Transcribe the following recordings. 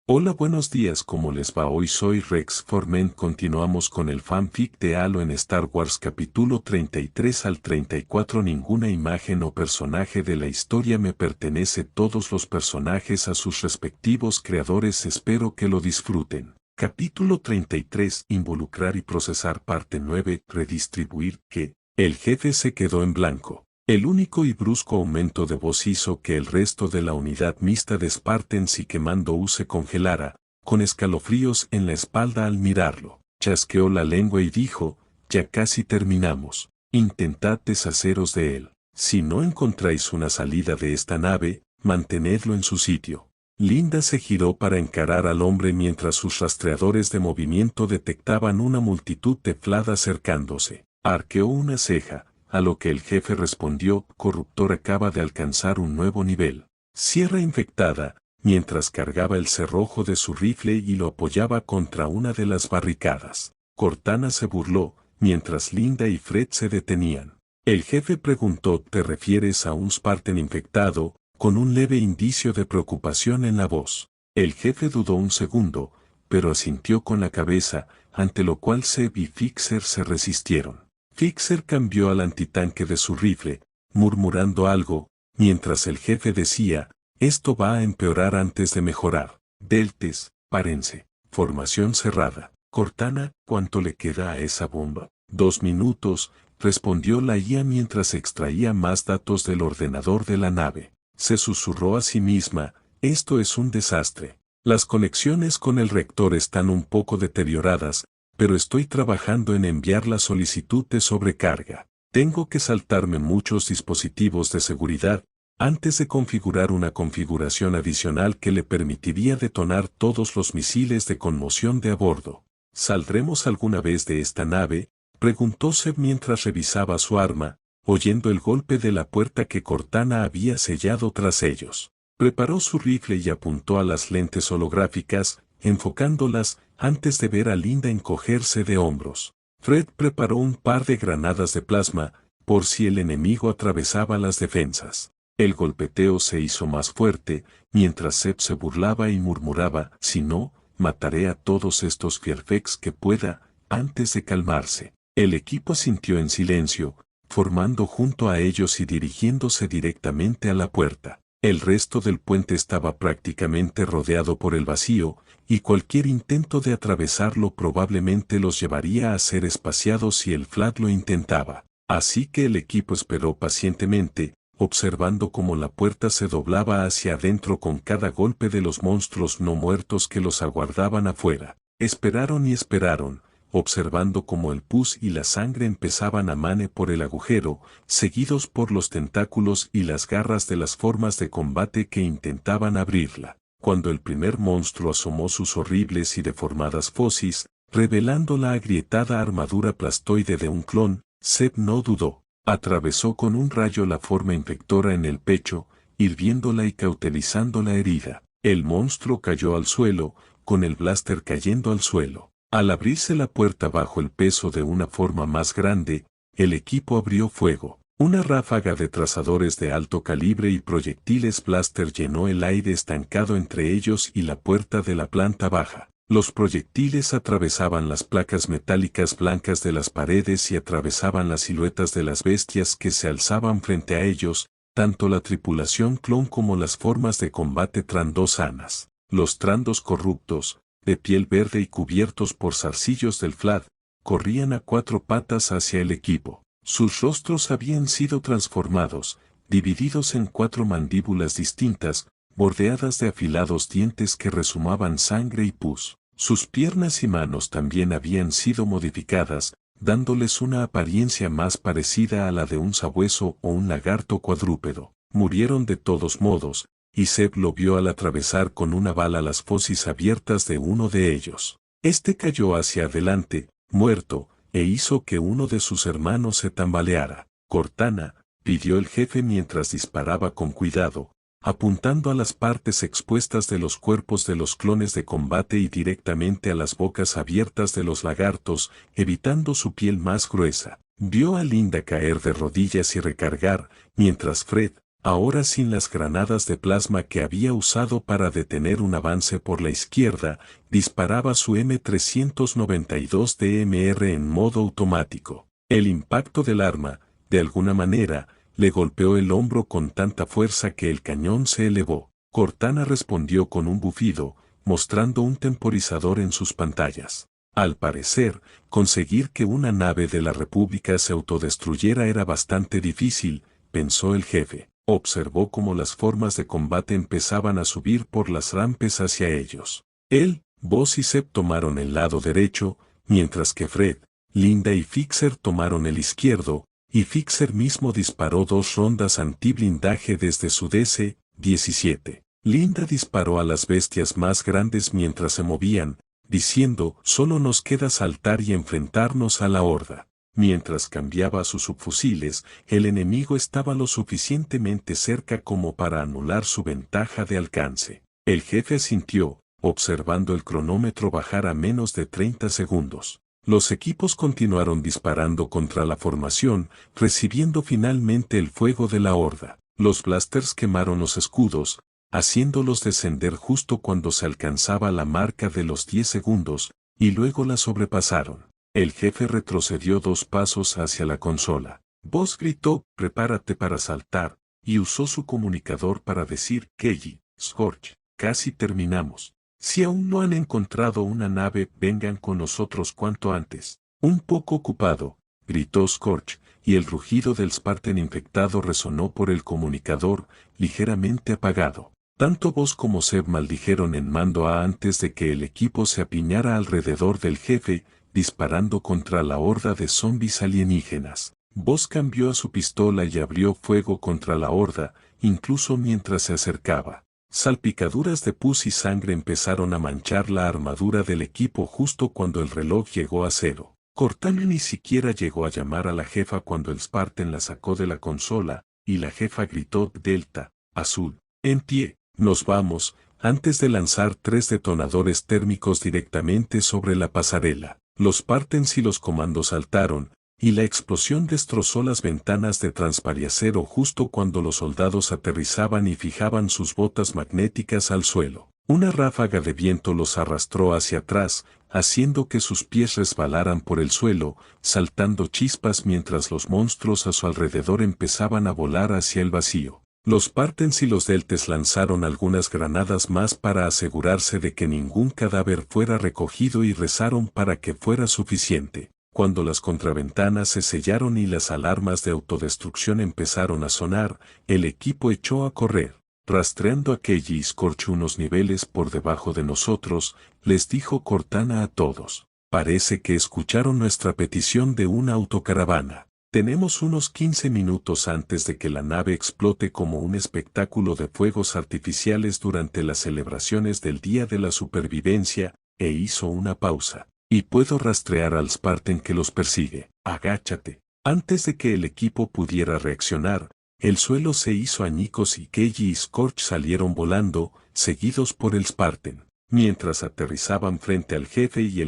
Hola, buenos días, ¿cómo les va? Hoy soy Rex Forment. Continuamos con el fanfic de Halo en Star Wars capítulo 33 al 34. Ninguna imagen o personaje de la historia me pertenece, todos los personajes a sus respectivos creadores. Espero que lo disfruten. Capítulo 33. Involucrar y procesar. Parte 9. Redistribuir. Que el jefe se quedó en blanco. El único y brusco aumento de voz hizo que el resto de la unidad mixta de Spartans y Quemando se congelara, con escalofríos en la espalda al mirarlo. Chasqueó la lengua y dijo, ya casi terminamos. Intentad deshaceros de él. Si no encontráis una salida de esta nave, mantenedlo en su sitio. Linda se giró para encarar al hombre mientras sus rastreadores de movimiento detectaban una multitud de Flad acercándose. Arqueó una ceja. A lo que el jefe respondió, Corruptor acaba de alcanzar un nuevo nivel. Sierra infectada, mientras cargaba el cerrojo de su rifle y lo apoyaba contra una de las barricadas. Cortana se burló, mientras Linda y Fred se detenían. El jefe preguntó, ¿te refieres a un Spartan infectado? Con un leve indicio de preocupación en la voz. El jefe dudó un segundo, pero asintió con la cabeza, ante lo cual Zeb y Fixer se resistieron. Fixer cambió al antitanque de su rifle, murmurando algo, mientras el jefe decía, esto va a empeorar antes de mejorar. Deltes, párense. Formación cerrada. Cortana, ¿cuánto le queda a esa bomba? 2 minutos, respondió la IA mientras extraía más datos del ordenador de la nave. Se susurró a sí misma, esto es un desastre. Las conexiones con el reactor están un poco deterioradas, pero estoy trabajando en enviar la solicitud de sobrecarga. Tengo que saltarme muchos dispositivos de seguridad antes de configurar una configuración adicional que le permitiría detonar todos los misiles de conmoción de a bordo. ¿Saldremos alguna vez de esta nave?, preguntó Zeb mientras revisaba su arma, oyendo el golpe de la puerta que Cortana había sellado tras ellos. Preparó su rifle y apuntó a las lentes holográficas, enfocándolas, antes de ver a Linda encogerse de hombros. Fred preparó un par de granadas de plasma, por si el enemigo atravesaba las defensas. El golpeteo se hizo más fuerte, mientras Zeb se burlaba y murmuraba, si no, mataré a todos estos Fierfex que pueda, antes de calmarse. El equipo asintió en silencio, formando junto a ellos y dirigiéndose directamente a la puerta. El resto del puente estaba prácticamente rodeado por el vacío, y cualquier intento de atravesarlo probablemente los llevaría a ser espaciados si el Flad lo intentaba. Así que el equipo esperó pacientemente, observando cómo la puerta se doblaba hacia adentro con cada golpe de los monstruos no muertos que los aguardaban afuera. Esperaron y esperaron, observando cómo el pus y la sangre empezaban a manar por el agujero, seguidos por los tentáculos y las garras de las formas de combate que intentaban abrirla. Cuando el primer monstruo asomó sus horribles y deformadas fauces, revelando la agrietada armadura plastoide de un clon, Zeb no dudó. Atravesó con un rayo la forma infectora en el pecho, hirviéndola y cauterizando la herida. El monstruo cayó al suelo, con el blaster cayendo al suelo. Al abrirse la puerta bajo el peso de una forma más grande, el equipo abrió fuego. Una ráfaga de trazadores de alto calibre y proyectiles blaster llenó el aire estancado entre ellos y la puerta de la planta baja. Los proyectiles atravesaban las placas metálicas blancas de las paredes y atravesaban las siluetas de las bestias que se alzaban frente a ellos, tanto la tripulación clon como las formas de combate trandosanas. Los trandos corruptos, de piel verde y cubiertos por zarcillos del Flad, corrían a 4 patas hacia el equipo. Sus rostros habían sido transformados, divididos en 4 mandíbulas distintas, bordeadas de afilados dientes que resumaban sangre y pus. Sus piernas y manos también habían sido modificadas, dándoles una apariencia más parecida a la de un sabueso o un lagarto cuadrúpedo. Murieron de todos modos, y Zeb lo vio al atravesar con una bala las fauces abiertas de uno de ellos. Este cayó hacia adelante, muerto, e hizo que uno de sus hermanos se tambaleara. Cortana, pidió el jefe mientras disparaba con cuidado, apuntando a las partes expuestas de los cuerpos de los clones de combate y directamente a las bocas abiertas de los lagartos, evitando su piel más gruesa. Vio a Linda caer de rodillas y recargar, mientras Fred, ahora sin las granadas de plasma que había usado para detener un avance por la izquierda, disparaba su M392 DMR en modo automático. El impacto del arma, de alguna manera, le golpeó el hombro con tanta fuerza que el cañón se elevó. Cortana respondió con un bufido, mostrando un temporizador en sus pantallas. Al parecer, conseguir que una nave de la República se autodestruyera era bastante difícil, pensó el jefe. Observó cómo las formas de combate empezaban a subir por las rampas hacia ellos. Él, Buzz y Zeb tomaron el lado derecho, mientras que Fred, Linda y Fixer tomaron el izquierdo, y Fixer mismo disparó 2 rondas antiblindaje desde su DC-17. Linda disparó a las bestias más grandes mientras se movían, diciendo, solo nos queda saltar y enfrentarnos a la horda. Mientras cambiaba sus subfusiles, el enemigo estaba lo suficientemente cerca como para anular su ventaja de alcance. El jefe asintió, observando el cronómetro bajar a menos de 30 segundos. Los equipos continuaron disparando contra la formación, recibiendo finalmente el fuego de la horda. Los blasters quemaron los escudos, haciéndolos descender justo cuando se alcanzaba la marca de los 10 segundos, y luego la sobrepasaron. El jefe retrocedió 2 pasos hacia la consola. Buzz gritó, prepárate para saltar, y usó su comunicador para decir, Kelly, Scorch, casi terminamos. Si aún no han encontrado una nave, vengan con nosotros cuanto antes. Un poco ocupado, gritó Scorch, y el rugido del Spartan infectado resonó por el comunicador, ligeramente apagado. Tanto Buzz como Zeb maldijeron en mando A antes de que el equipo se apiñara alrededor del jefe, disparando contra la horda de zombies alienígenas. Buzz cambió a su pistola y abrió fuego contra la horda, incluso mientras se acercaba. Salpicaduras de pus y sangre empezaron a manchar la armadura del equipo justo cuando el reloj llegó a 0. Cortana ni siquiera llegó a llamar a la jefa cuando el Spartan la sacó de la consola, y la jefa gritó, Delta, Azul, en pie, nos vamos, antes de lanzar 3 detonadores térmicos directamente sobre la pasarela. Los Spartans y los comandos saltaron, y la explosión destrozó las ventanas de transparacero justo cuando los soldados aterrizaban y fijaban sus botas magnéticas al suelo. Una ráfaga de viento los arrastró hacia atrás, haciendo que sus pies resbalaran por el suelo, saltando chispas mientras los monstruos a su alrededor empezaban a volar hacia el vacío. Los Spartans y los Deltes lanzaron algunas granadas más para asegurarse de que ningún cadáver fuera recogido y rezaron para que fuera suficiente. Cuando las contraventanas se sellaron y las alarmas de autodestrucción empezaron a sonar, el equipo echó a correr. Rastreando a Kelly y Scorch unos niveles por debajo de nosotros, les dijo Cortana a todos. Parece que escucharon nuestra petición de una autocaravana. Tenemos unos 15 minutos antes de que la nave explote como un espectáculo de fuegos artificiales durante las celebraciones del Día de la Supervivencia, e hizo una pausa. Y puedo rastrear al Spartan que los persigue. Agáchate. Antes de que el equipo pudiera reaccionar, el suelo se hizo añicos y Kelly y Scorch salieron volando, seguidos por el Spartan. Mientras aterrizaban frente al jefe y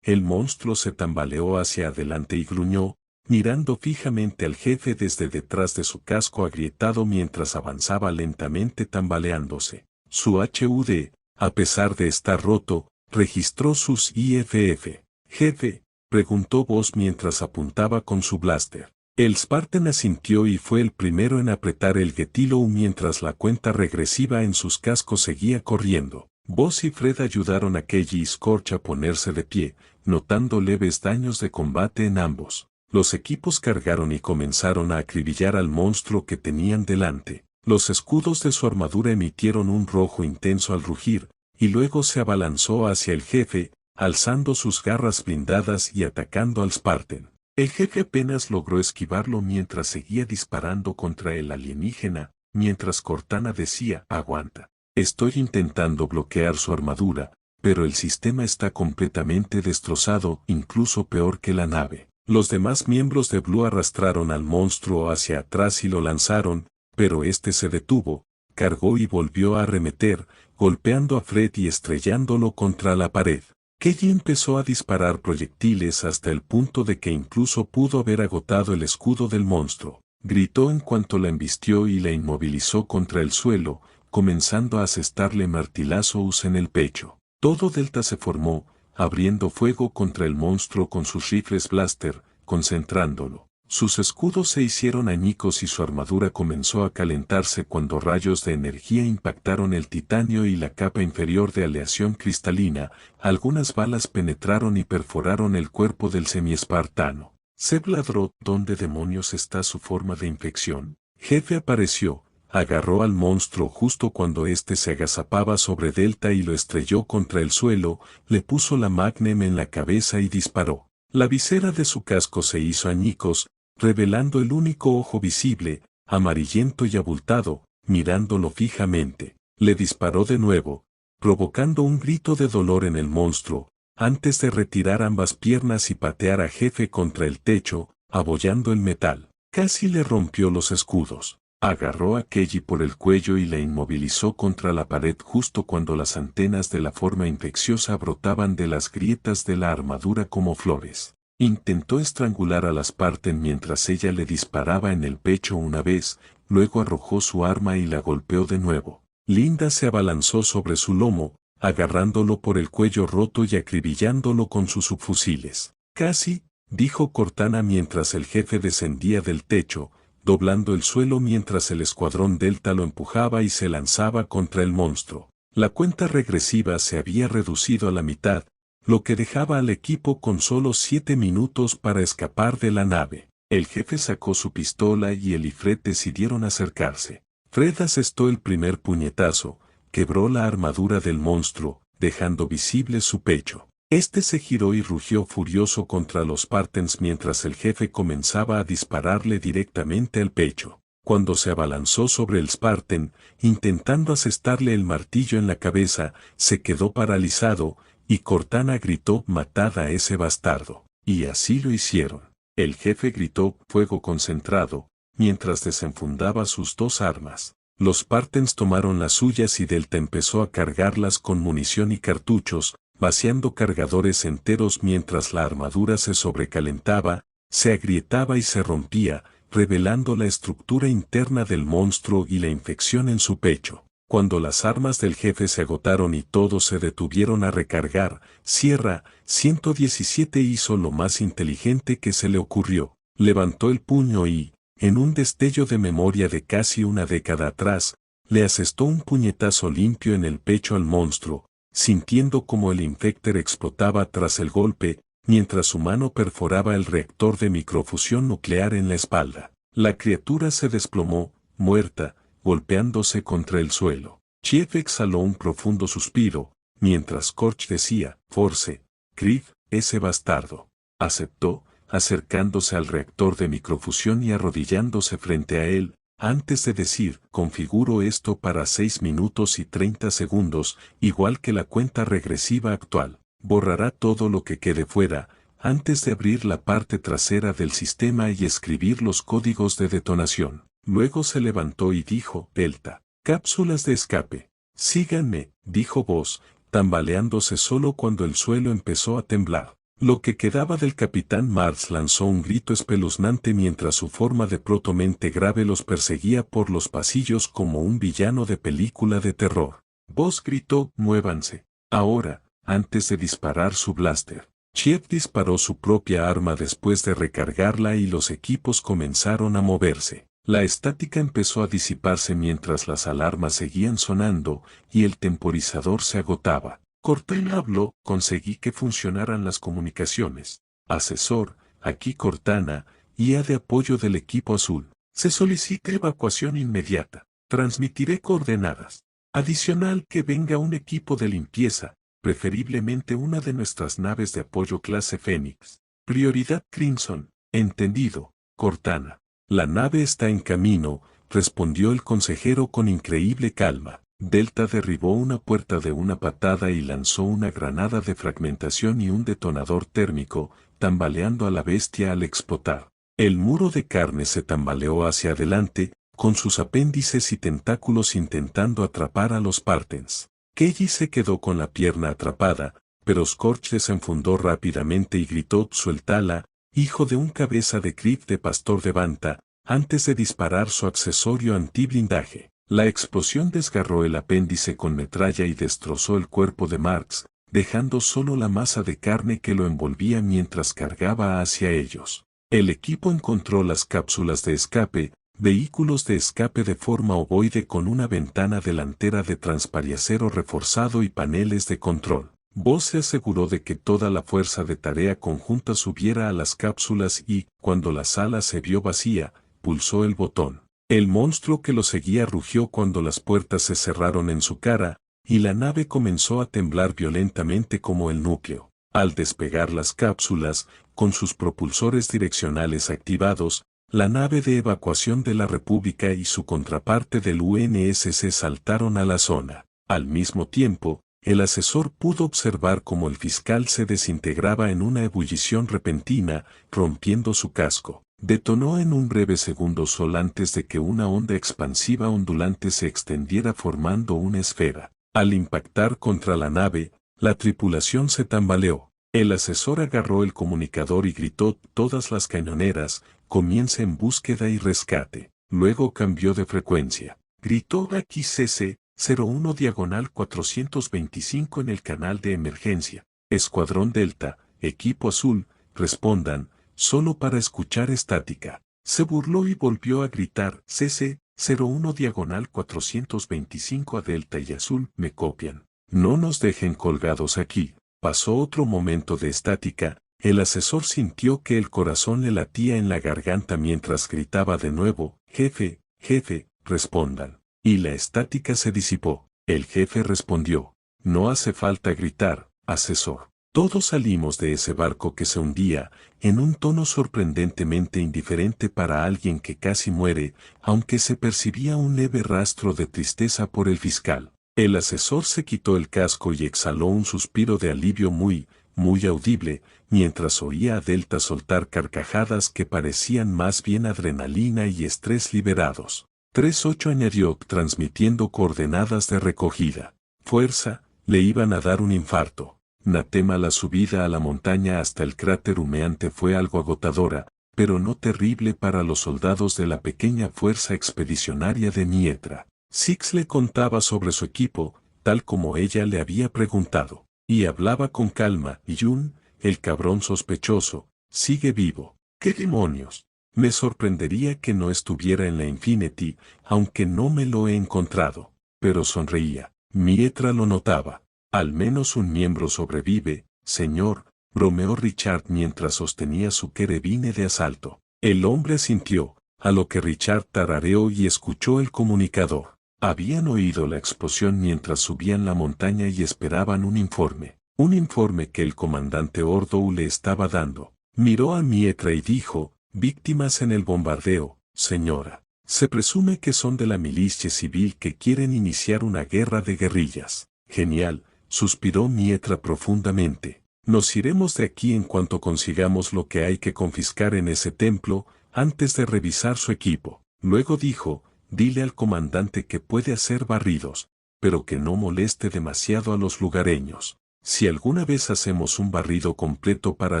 el monstruo se tambaleó hacia adelante y gruñó, mirando fijamente al jefe desde detrás de su casco agrietado mientras avanzaba lentamente tambaleándose. Su HUD, a pesar de estar roto, registró sus IFF. Jefe, preguntó Buzz mientras apuntaba con su blaster. El Spartan asintió y fue el primero en apretar el Get-Low mientras la cuenta regresiva en sus cascos seguía corriendo. Buzz y Fred ayudaron a Kelly y Scorch a ponerse de pie, notando leves daños de combate en ambos. Los equipos cargaron y comenzaron a acribillar al monstruo que tenían delante. Los escudos de su armadura emitieron un rojo intenso al rugir, y luego se abalanzó hacia el jefe, alzando sus garras blindadas y atacando al Spartan. El jefe apenas logró esquivarlo mientras seguía disparando contra el alienígena, mientras Cortana decía, aguanta. Estoy intentando bloquear su armadura, pero el sistema está completamente destrozado, incluso peor que la nave. Los demás miembros de Blue arrastraron al monstruo hacia atrás y lo lanzaron, pero este se detuvo, cargó y volvió a arremeter, golpeando a Fred y estrellándolo contra la pared. Kelly empezó a disparar proyectiles hasta el punto de que incluso pudo haber agotado el escudo del monstruo. gritó en cuanto la embistió y la inmovilizó contra el suelo, comenzando a asestarle martillazos en el pecho. Todo Delta se formó, abriendo fuego contra el monstruo con sus rifles blaster, concentrándolo. Sus escudos se hicieron añicos y su armadura comenzó a calentarse cuando rayos de energía impactaron el titanio y la capa inferior de aleación cristalina. Algunas balas penetraron y perforaron el cuerpo del semiespartano. Zeb ladró: ¿dónde demonios está su forma de infección? Jefe apareció, agarró al monstruo justo cuando éste se agazapaba sobre Delta y lo estrelló contra el suelo, le puso la Magnum en la cabeza y disparó. La visera de su casco se hizo añicos, revelando el único ojo visible, amarillento y abultado, mirándolo fijamente. Le disparó de nuevo, provocando un grito de dolor en el monstruo, antes de retirar ambas piernas y patear a Jefe contra el techo, abollando el metal. Casi le rompió los escudos. Agarró a Kelly por el cuello y la inmovilizó contra la pared justo cuando las antenas de la forma infecciosa brotaban de las grietas de la armadura como flores. Intentó estrangular a las Spartan mientras ella le disparaba en el pecho una vez, luego arrojó su arma y la golpeó de nuevo. Linda se abalanzó sobre su lomo, agarrándolo por el cuello roto y acribillándolo con sus subfusiles. Casi, dijo Cortana mientras el jefe descendía del techo, doblando el suelo mientras el escuadrón Delta lo empujaba y se lanzaba contra el monstruo. La cuenta regresiva se había reducido a la mitad, lo que dejaba al equipo con solo 7 minutos para escapar de la nave. El jefe sacó su pistola y el Ifrit decidieron acercarse. Fred asestó el primer puñetazo, quebró la armadura del monstruo, dejando visible su pecho. Este se giró y rugió furioso contra los Spartans mientras el jefe comenzaba a dispararle directamente al pecho. Cuando se abalanzó sobre el Spartan, intentando asestarle el martillo en la cabeza, se quedó paralizado, y Cortana gritó: «Matad a ese bastardo». Y así lo hicieron. El jefe gritó: «Fuego concentrado», mientras desenfundaba sus dos armas. Los Spartans tomaron las suyas y Delta empezó a cargarlas con munición y cartuchos, vaciando cargadores enteros mientras la armadura se sobrecalentaba, se agrietaba y se rompía, revelando la estructura interna del monstruo y la infección en su pecho. Cuando las armas del jefe se agotaron y todos se detuvieron a recargar, Sierra 117 hizo lo más inteligente que se le ocurrió. Levantó el puño y, en un destello de memoria de casi una década atrás, le asestó un puñetazo limpio en el pecho al monstruo, sintiendo como el infector explotaba tras el golpe, mientras su mano perforaba el reactor de microfusión nuclear en la espalda. La criatura se desplomó, muerta, golpeándose contra el suelo. Chief exhaló un profundo suspiro, mientras Korch decía: «Force, Krieg, ese bastardo». Aceptó, acercándose al reactor de microfusión y arrodillándose frente a él, antes de decir: «Configuro esto para 6 minutos y 30 segundos, igual que la cuenta regresiva actual. Borrará todo lo que quede fuera, antes de abrir la parte trasera del sistema y escribir los códigos de detonación». Luego se levantó y dijo: «Delta, cápsulas de escape». «Síganme», dijo Voss, tambaleándose solo cuando el suelo empezó a temblar. Lo que quedaba del capitán Mars lanzó un grito espeluznante mientras su forma de protomente grave los perseguía por los pasillos como un villano de película de terror. Voss gritó: «Muévanse ahora», antes de disparar su blaster. Chief disparó su propia arma después de recargarla y los equipos comenzaron a moverse. La estática empezó a disiparse mientras las alarmas seguían sonando y el temporizador se agotaba. Cortana habló: «Conseguí que funcionaran las comunicaciones. Asesor, aquí Cortana, IA de apoyo del equipo azul. Se solicita evacuación inmediata. Transmitiré coordenadas. Adicional que venga un equipo de limpieza, preferiblemente una de nuestras naves de apoyo clase Fénix. Prioridad Crimson». «Entendido, Cortana». «La nave está en camino», respondió el consejero con increíble calma. Delta derribó una puerta de una patada y lanzó una granada de fragmentación y un detonador térmico, tambaleando a la bestia al explotar. El muro de carne se tambaleó hacia adelante, con sus apéndices y tentáculos intentando atrapar a los Spartans. Kelly se quedó con la pierna atrapada, pero Scorch desenfundó rápidamente y gritó: «Suéltala, hijo de un cabeza de Krieg de pastor de Banta», antes de disparar su accesorio antiblindaje. La explosión desgarró el apéndice con metralla y destrozó el cuerpo de Marx, dejando solo la masa de carne que lo envolvía mientras cargaba hacia ellos. El equipo encontró las cápsulas de escape, vehículos de escape de forma ovoide con una ventana delantera de transpareacero reforzado y paneles de control. Bose se aseguró de que toda la fuerza de tarea conjunta subiera a las cápsulas y, cuando la sala se vio vacía, pulsó el botón. El monstruo que lo seguía rugió cuando las puertas se cerraron en su cara, y la nave comenzó a temblar violentamente como el núcleo. Al despegar las cápsulas, con sus propulsores direccionales activados, la nave de evacuación de la República y su contraparte del UNSC saltaron a la zona. Al mismo tiempo, el asesor pudo observar cómo el fiscal se desintegraba en una ebullición repentina, rompiendo su casco. Detonó en un breve segundo sol antes de que una onda expansiva ondulante se extendiera formando una esfera. Al impactar contra la nave, la tripulación se tambaleó. El asesor agarró el comunicador y gritó: «Todas las cañoneras, comience en búsqueda y rescate». Luego cambió de frecuencia. Gritó: «Aquí CC 01 diagonal 425 en el canal de emergencia. Escuadrón Delta, equipo azul, respondan, solo para escuchar estática». Se burló y volvió a gritar: «CC 01 diagonal 425 a Delta y Azul, me copian. No nos dejen colgados aquí». Pasó otro momento de estática. El asesor sintió que el corazón le latía en la garganta mientras gritaba de nuevo: «Jefe, jefe, respondan». Y la estática se disipó. El jefe respondió: «No hace falta gritar, asesor». Todos salimos de ese barco que se hundía, en un tono sorprendentemente indiferente para alguien que casi muere, aunque se percibía un leve rastro de tristeza por el fiscal. El asesor se quitó el casco y exhaló un suspiro de alivio muy audible, mientras oía a Delta soltar carcajadas que parecían más bien adrenalina y estrés liberados. 3-8 añadió, transmitiendo coordenadas de recogida. «Fuerza, le iban a dar un infarto». Natema. La subida a la montaña hasta el cráter humeante fue algo agotadora, pero no terrible para los soldados de la pequeña fuerza expedicionaria de Mietra. Six le contaba sobre su equipo, tal como ella le había preguntado, y hablaba con calma. «Yun, el cabrón sospechoso, sigue vivo». «¿Qué demonios? Me sorprendería que no estuviera en la Infinity, aunque no me lo he encontrado». Pero sonreía. Mietra lo notaba. «Al menos un miembro sobrevive, señor», bromeó Richard mientras sostenía su carabina de asalto. El hombre asintió, a lo que Richard tarareó y escuchó el comunicador. Habían oído la explosión mientras subían la montaña y esperaban un informe. Un informe que el comandante Ordou le estaba dando. Miró a Mietra y dijo: «Víctimas en el bombardeo, señora. Se presume que son de la milicia civil que quieren iniciar una guerra de guerrillas». «Genial», suspiró Mietra profundamente. «Nos iremos de aquí en cuanto consigamos lo que hay que confiscar en ese templo, antes de revisar su equipo». Luego dijo: «Dile al comandante que puede hacer barridos, pero que no moleste demasiado a los lugareños. Si alguna vez hacemos un barrido completo para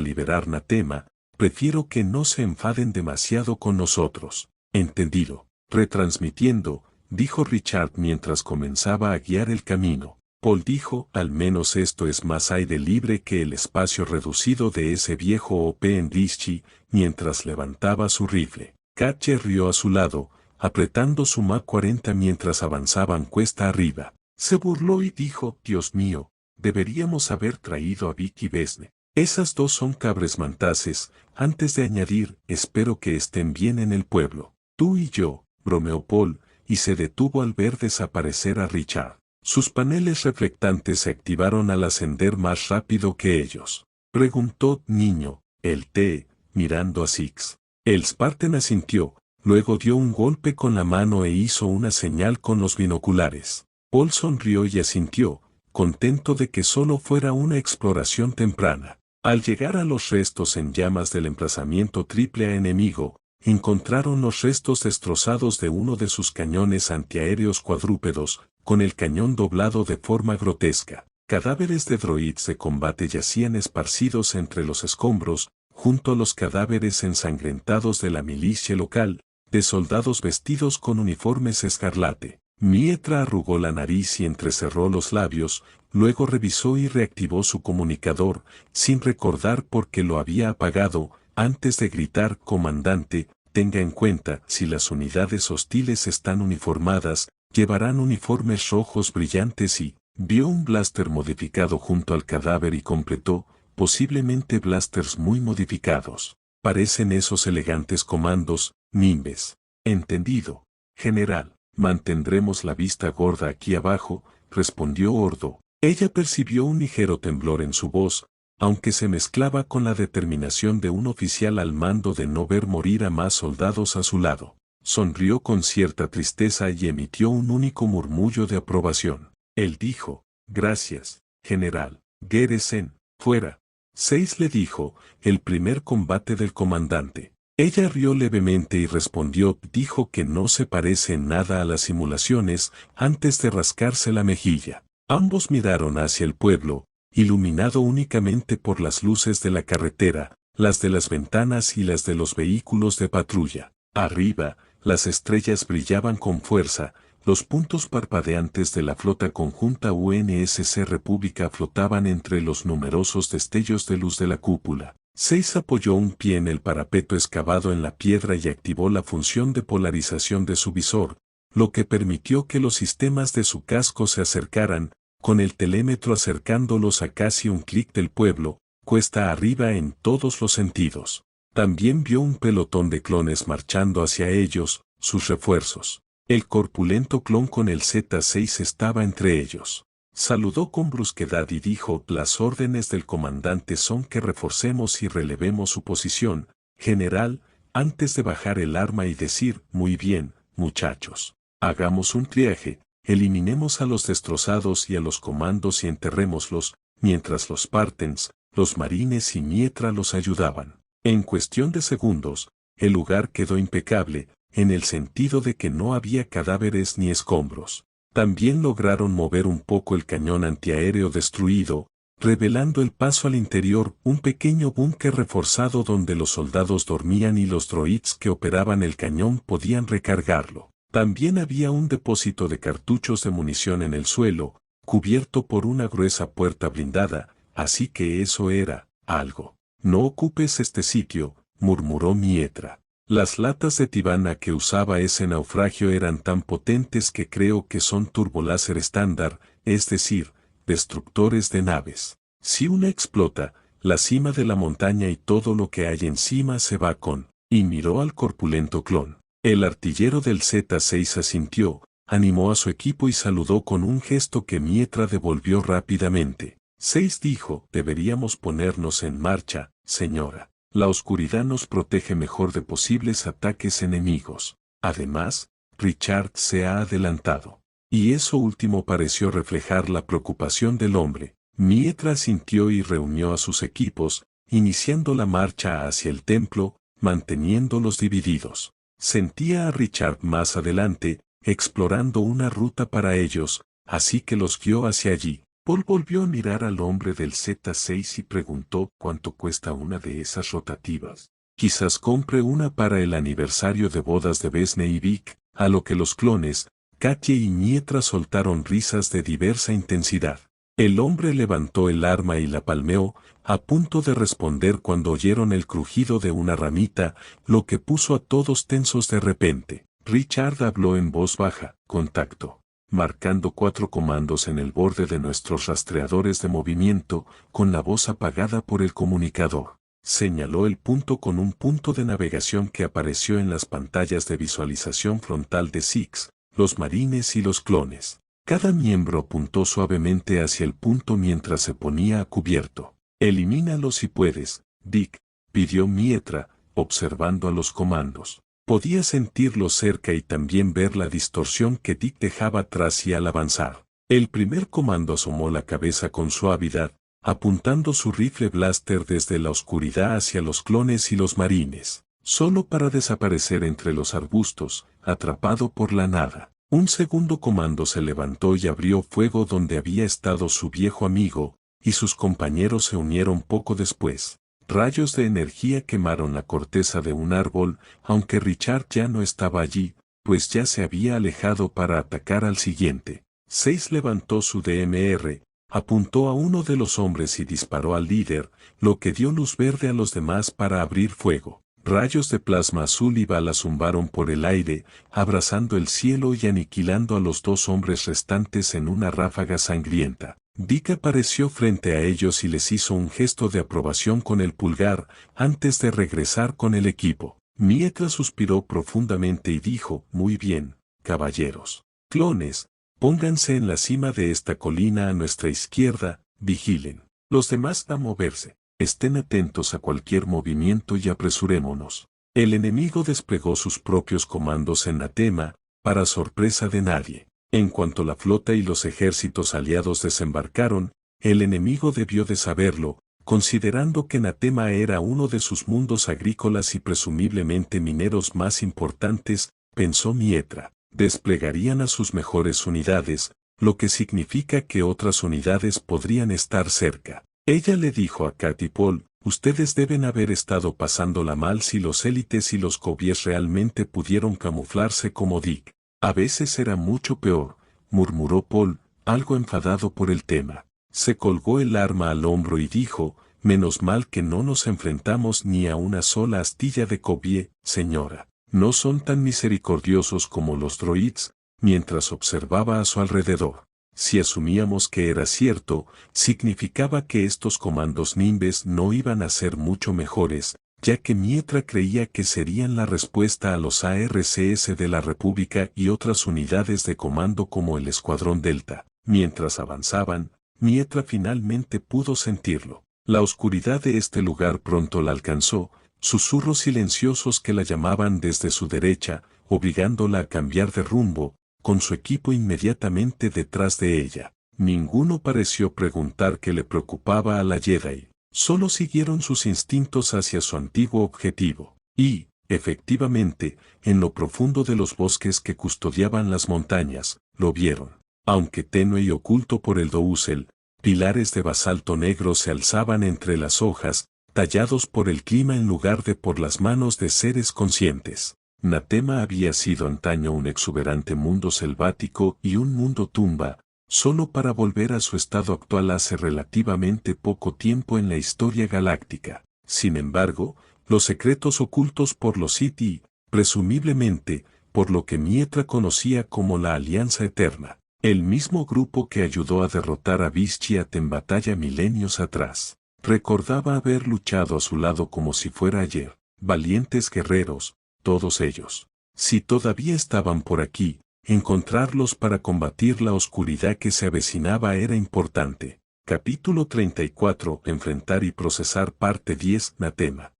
liberar Natema, prefiero que no se enfaden demasiado con nosotros». «Entendido». «Retransmitiendo», dijo Richard mientras comenzaba a guiar el camino. Paul dijo: «Al menos esto es más aire libre que el espacio reducido de ese viejo OP en Rischi», mientras levantaba su rifle. Katche rió a su lado, apretando su Mach 40 mientras avanzaban cuesta arriba. Se burló y dijo: «Dios mío, deberíamos haber traído a Vicky Besne. Esas dos son cabres mantaces», antes de añadir: «Espero que estén bien en el pueblo». «Tú y yo», bromeó Paul, y se detuvo al ver desaparecer a Richard. Sus paneles reflectantes se activaron al ascender más rápido que ellos. Preguntó: «Niño, el té», mirando a Six. El Spartan asintió, luego dio un golpe con la mano e hizo una señal con los binoculares. Paul sonrió y asintió, contento de que solo fuera una exploración temprana. Al llegar a los restos en llamas del emplazamiento AAA enemigo, encontraron los restos destrozados de uno de sus cañones antiaéreos cuadrúpedos, con el cañón doblado de forma grotesca. Cadáveres de droids de combate yacían esparcidos entre los escombros, junto a los cadáveres ensangrentados de la milicia local, de soldados vestidos con uniformes escarlate. Mietra arrugó la nariz y entrecerró los labios, luego revisó y reactivó su comunicador, sin recordar por qué lo había apagado, antes de gritar: comandante, tenga en cuenta, si las unidades hostiles están uniformadas, llevarán uniformes rojos brillantes y... Vio un blaster modificado junto al cadáver y completó: posiblemente blasters muy modificados. Parecen esos elegantes comandos, Nimbes. Entendido, general. Mantendremos la vista gorda aquí abajo, respondió Ordo. Ella percibió un ligero temblor en su voz, aunque se mezclaba con la determinación de un oficial al mando de no ver morir a más soldados a su lado. Sonrió con cierta tristeza y emitió un único murmullo de aprobación. Él dijo: gracias, general. Geresen, fuera. 6 le dijo: el primer combate del comandante. Ella rió levemente y respondió: dijo que no se parece en nada a las simulaciones, antes de rascarse la mejilla. Ambos miraron hacia el pueblo, iluminado únicamente por las luces de la carretera, las de las ventanas y las de los vehículos de patrulla. Arriba, las estrellas brillaban con fuerza, los puntos parpadeantes de la flota conjunta UNSC República flotaban entre los numerosos destellos de luz de la cúpula. 6 apoyó un pie en el parapeto excavado en la piedra y activó la función de polarización de su visor, lo que permitió que los sistemas de su casco se acercaran, con el telémetro acercándolos a casi un clic del pueblo, cuesta arriba en todos los sentidos. También vio un pelotón de clones marchando hacia ellos, sus refuerzos. El corpulento clon con el Z6 estaba entre ellos. Saludó con brusquedad y dijo: las órdenes del comandante son que reforcemos y relevemos su posición, general, antes de bajar el arma y decir: muy bien, muchachos. Hagamos un triaje, eliminemos a los destrozados y a los comandos y enterrémoslos, mientras los Spartans, los marines y Mietra los ayudaban. En cuestión de segundos, el lugar quedó impecable, en el sentido de que no había cadáveres ni escombros. También lograron mover un poco el cañón antiaéreo destruido, revelando el paso al interior, un pequeño búnker reforzado donde los soldados dormían y los droids que operaban el cañón podían recargarlo. También había un depósito de cartuchos de munición en el suelo, cubierto por una gruesa puerta blindada, así que eso era algo. No ocupes este sitio, murmuró Mietra. Las latas de tibana que usaba ese naufragio eran tan potentes que creo que son turboláser estándar, es decir, destructores de naves. Si una explota, la cima de la montaña y todo lo que hay encima se va con... Y miró al corpulento clon. El artillero del Z6 asintió, animó a su equipo y saludó con un gesto que Mietra devolvió rápidamente. 6 dijo: deberíamos ponernos en marcha, señora. La oscuridad nos protege mejor de posibles ataques enemigos. Además, Richard se ha adelantado. Y eso último pareció reflejar la preocupación del hombre. Mietra sintió y reunió a sus equipos, iniciando la marcha hacia el templo, manteniéndolos divididos. Sentía a Richard más adelante, explorando una ruta para ellos, así que los guió hacia allí. Paul volvió a mirar al hombre del Z6 y preguntó: ¿cuánto cuesta una de esas rotativas? Quizás compre una para el aniversario de bodas de Besne y Vic, a lo que los clones, Katia y Mietra soltaron risas de diversa intensidad. El hombre levantó el arma y la palmeó, a punto de responder cuando oyeron el crujido de una ramita, lo que puso a todos tensos de repente. Richard habló en voz baja: contacto. Marcando 4 comandos en el borde de nuestros rastreadores de movimiento, con la voz apagada por el comunicador. Señaló el punto con un punto de navegación que apareció en las pantallas de visualización frontal de Six, los marines y los clones. Cada miembro apuntó suavemente hacia el punto mientras se ponía a cubierto. Elimínalo si puedes, Dick, pidió Mietra, observando a los comandos. Podía sentirlo cerca y también ver la distorsión que Dick dejaba atrás y al avanzar. El primer comando asomó la cabeza con suavidad, apuntando su rifle blaster desde la oscuridad hacia los clones y los marines, solo para desaparecer entre los arbustos, atrapado por la nada. Un segundo comando se levantó y abrió fuego donde había estado su viejo amigo, y sus compañeros se unieron poco después. Rayos de energía quemaron la corteza de un árbol, aunque Richard ya no estaba allí, pues ya se había alejado para atacar al siguiente. 6 levantó su DMR, apuntó a uno de los hombres y disparó al líder, lo que dio luz verde a los demás para abrir fuego. Rayos de plasma azul y balas zumbaron por el aire, abrazando el cielo y aniquilando a los 2 hombres restantes en una ráfaga sangrienta. Dick apareció frente a ellos y les hizo un gesto de aprobación con el pulgar, antes de regresar con el equipo. Mietra suspiró profundamente y dijo, «Muy bien, caballeros. Clones, pónganse en la cima de esta colina a nuestra izquierda, vigilen. Los demás a moverse. Estén atentos a cualquier movimiento y apresurémonos». El enemigo desplegó sus propios comandos en Natema, para sorpresa de nadie. En cuanto la flota y los ejércitos aliados desembarcaron, el enemigo debió de saberlo, considerando que Natema era uno de sus mundos agrícolas y presumiblemente mineros más importantes, pensó Mietra. Desplegarían a sus mejores unidades, lo que significa que otras unidades podrían estar cerca. Ella le dijo a Kat y Paul, ustedes deben haber estado pasándola mal si los élites y los cobies realmente pudieron camuflarse como Dick. A veces era mucho peor, murmuró Paul, algo enfadado por el tema. Se colgó el arma al hombro y dijo, menos mal que no nos enfrentamos ni a una sola astilla de cobie, señora. No son tan misericordiosos como los droids, mientras observaba a su alrededor. Si asumíamos que era cierto, significaba que estos comandos Nimbes no iban a ser mucho mejores, ya que Mietra creía que serían la respuesta a los ARCS de la República y otras unidades de comando como el Escuadrón Delta. Mientras avanzaban, Mietra finalmente pudo sentirlo. La oscuridad de este lugar pronto la alcanzó, susurros silenciosos que la llamaban desde su derecha, obligándola a cambiar de rumbo, con su equipo inmediatamente detrás de ella. Ninguno pareció preguntar qué le preocupaba a la Jedi. Solo siguieron sus instintos hacia su antiguo objetivo. Y, efectivamente, en lo profundo de los bosques que custodiaban las montañas, lo vieron. Aunque tenue y oculto por el dosel, pilares de basalto negro se alzaban entre las hojas, tallados por el clima en lugar de por las manos de seres conscientes. Natema había sido antaño un exuberante mundo selvático y un mundo tumba, solo para volver a su estado actual hace relativamente poco tiempo en la historia galáctica. Sin embargo, los secretos ocultos por los Sith y, presumiblemente, por lo que Mietra conocía como la Alianza Eterna, el mismo grupo que ayudó a derrotar a Vizchiat en batalla milenios atrás, recordaba haber luchado a su lado como si fuera ayer. Valientes guerreros, todos ellos. Si todavía estaban por aquí, encontrarlos para combatir la oscuridad que se avecinaba era importante. Capítulo 34. Enfrentar y procesar parte 10. Natema.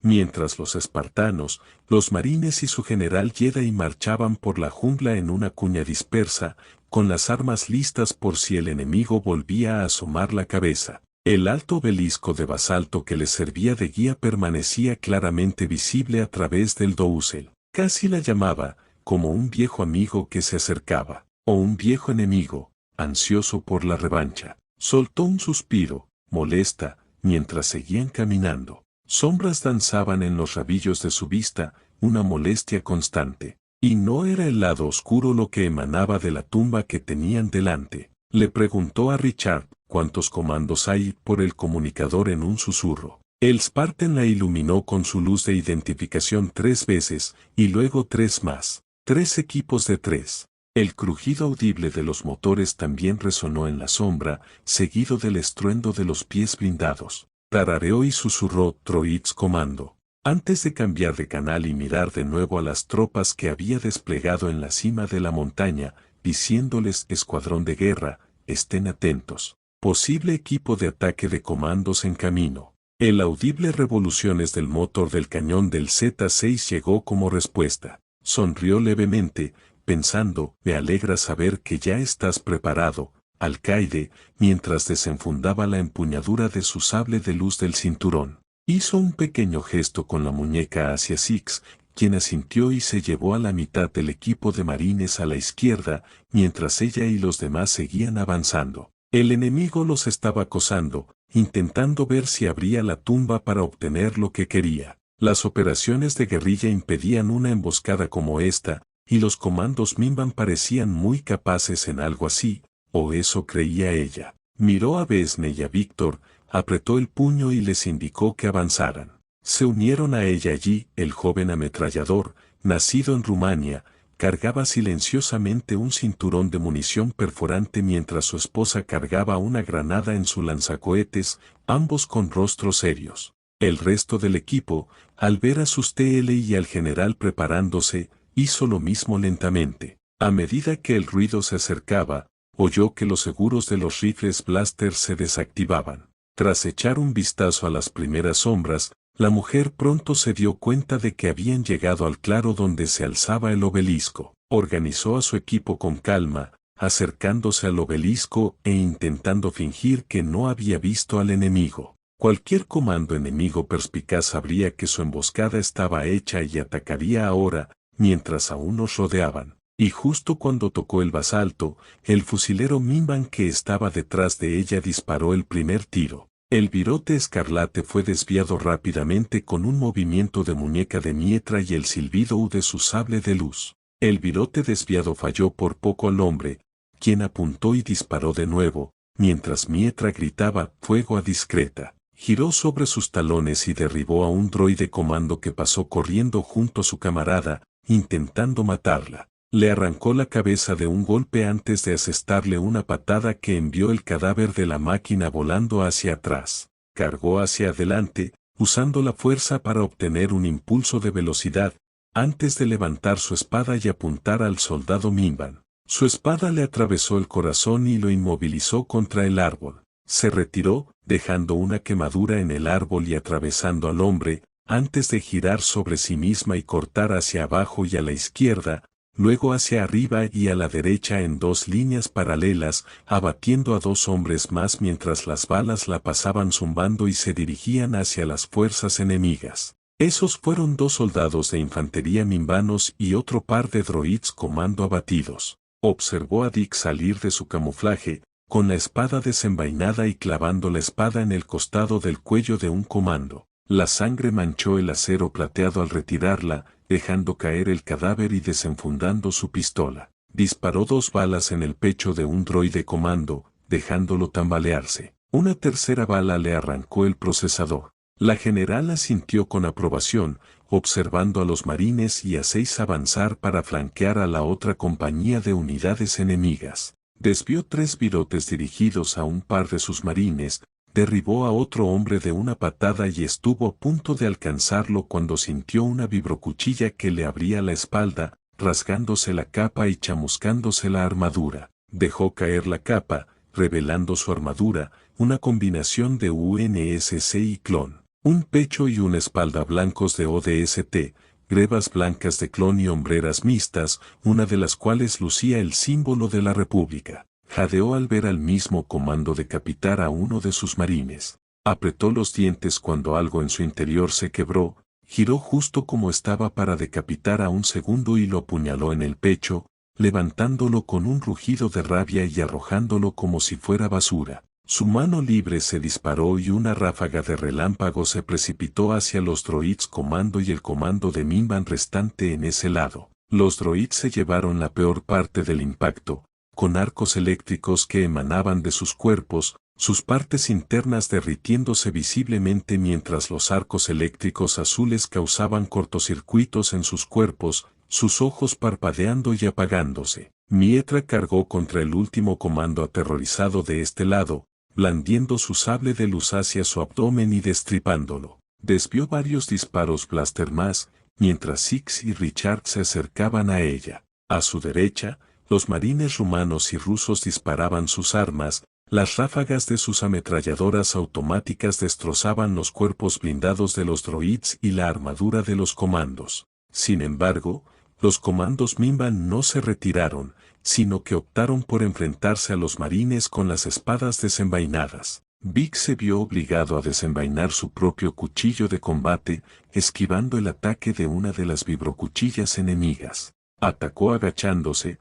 Mientras los espartanos, los marines y su general Jedi marchaban por la jungla en una cuña dispersa, con las armas listas por si el enemigo volvía a asomar la cabeza. El alto obelisco de basalto que les servía de guía permanecía claramente visible a través del dosel. Casi la llamaba, como un viejo amigo que se acercaba, o un viejo enemigo, ansioso por la revancha. Soltó un suspiro, molesta, mientras seguían caminando. Sombras danzaban en los rabillos de su vista, una molestia constante. Y no era el lado oscuro lo que emanaba de la tumba que tenían delante. Le preguntó a Richard, ¿cuántos comandos hay? Por el comunicador en un susurro. El Spartan la iluminó con su luz de identificación 3 veces, y luego 3 más. 3 equipos de 3. El crujido audible de los motores también resonó en la sombra, seguido del estruendo de los pies blindados. Tarareó y susurró Droids Comando. Antes de cambiar de canal y mirar de nuevo a las tropas que había desplegado en la cima de la montaña, diciéndoles Escuadrón de Guerra, estén atentos. Posible equipo de ataque de comandos en camino. El audible revoluciones del motor del cañón del Z6 llegó como respuesta. Sonrió levemente, pensando, me alegra saber que ya estás preparado, alcaide, mientras desenfundaba la empuñadura de su sable de luz del cinturón. Hizo un pequeño gesto con la muñeca hacia Six, quien asintió y se llevó a la mitad del equipo de marines a la izquierda, mientras ella y los demás seguían avanzando. El enemigo los estaba acosando, intentando ver si abría la tumba para obtener lo que quería. Las operaciones de guerrilla impedían una emboscada como esta, y los comandos Mimban parecían muy capaces en algo así, o eso creía ella. Miró a Besne y a Víctor, apretó el puño y les indicó que avanzaran. Se unieron a ella allí. El joven ametrallador, nacido en Rumania, cargaba silenciosamente un cinturón de munición perforante mientras su esposa cargaba una granada en su lanzacohetes, ambos con rostros serios. El resto del equipo, al ver a sus TL y al general preparándose, hizo lo mismo lentamente. A medida que el ruido se acercaba, oyó que los seguros de los rifles blaster se desactivaban. Tras echar un vistazo a las primeras sombras, la mujer pronto se dio cuenta de que habían llegado al claro donde se alzaba el obelisco. Organizó a su equipo con calma, acercándose al obelisco e intentando fingir que no había visto al enemigo. Cualquier comando enemigo perspicaz sabría que su emboscada estaba hecha y atacaría ahora, mientras aún nos rodeaban. Y justo cuando tocó el basalto, el fusilero Mimban que estaba detrás de ella disparó el primer tiro. El virote escarlate fue desviado rápidamente con un movimiento de muñeca de Mietra y el silbido de su sable de luz. El virote desviado falló por poco al hombre, quien apuntó y disparó de nuevo, mientras Mietra gritaba «fuego a discreta». Giró sobre sus talones y derribó a un droide comando que pasó corriendo junto a su camarada, intentando matarla. Le arrancó la cabeza de un golpe antes de asestarle una patada que envió el cadáver de la máquina volando hacia atrás. Cargó hacia adelante, usando la fuerza para obtener un impulso de velocidad, antes de levantar su espada y apuntar al soldado Mimban. Su espada le atravesó el corazón y lo inmovilizó contra el árbol. Se retiró, dejando una quemadura en el árbol y atravesando al hombre, antes de girar sobre sí misma y cortar hacia abajo y a la izquierda, luego hacia arriba y a la derecha en dos líneas paralelas, abatiendo a dos hombres más mientras las balas la pasaban zumbando y se dirigían hacia las fuerzas enemigas. Esos fueron dos soldados de infantería mimbanos y otro par de droids comando abatidos. Observó a Dick salir de su camuflaje, con la espada desenvainada y clavando la espada en el costado del cuello de un comando. La sangre manchó el acero plateado al retirarla, dejando caer el cadáver y desenfundando su pistola. Disparó dos balas en el pecho de un droide comando, dejándolo tambalearse. Una tercera bala le arrancó el procesador. La general asintió con aprobación, observando a los marines y a 6 avanzar para flanquear a la otra compañía de unidades enemigas. Desvió 3 virotes dirigidos a un par de sus marines, derribó a otro hombre de una patada y estuvo a punto de alcanzarlo cuando sintió una vibrocuchilla que le abría la espalda, rasgándose la capa y chamuscándose la armadura. Dejó caer la capa, revelando su armadura, una combinación de UNSC y clon. Un pecho y una espalda blancos de ODST, grebas blancas de clon y hombreras mixtas, una de las cuales lucía el símbolo de la República. Jadeó al ver al mismo comando decapitar a uno de sus marines. Apretó los dientes cuando algo en su interior se quebró, giró justo como estaba para decapitar a un segundo y lo apuñaló en el pecho, levantándolo con un rugido de rabia y arrojándolo como si fuera basura. Su mano libre se disparó y una ráfaga de relámpago se precipitó hacia los droids comando y el comando de Mimban restante en ese lado. Los droids se llevaron la peor parte del impacto, con arcos eléctricos que emanaban de sus cuerpos, sus partes internas derritiéndose visiblemente mientras los arcos eléctricos azules causaban cortocircuitos en sus cuerpos, sus ojos parpadeando y apagándose. Mietra cargó contra el último comando aterrorizado de este lado, blandiendo su sable de luz hacia su abdomen y destripándolo. Desvió varios disparos blaster más, mientras Six y Richard se acercaban a ella. A su derecha, los marines rumanos y rusos disparaban sus armas, las ráfagas de sus ametralladoras automáticas destrozaban los cuerpos blindados de los droids y la armadura de los comandos. Sin embargo, los comandos Mimban no se retiraron, sino que optaron por enfrentarse a los marines con las espadas desenvainadas. Vic se vio obligado a desenvainar su propio cuchillo de combate, esquivando el ataque de una de las vibrocuchillas enemigas. Atacó agachándose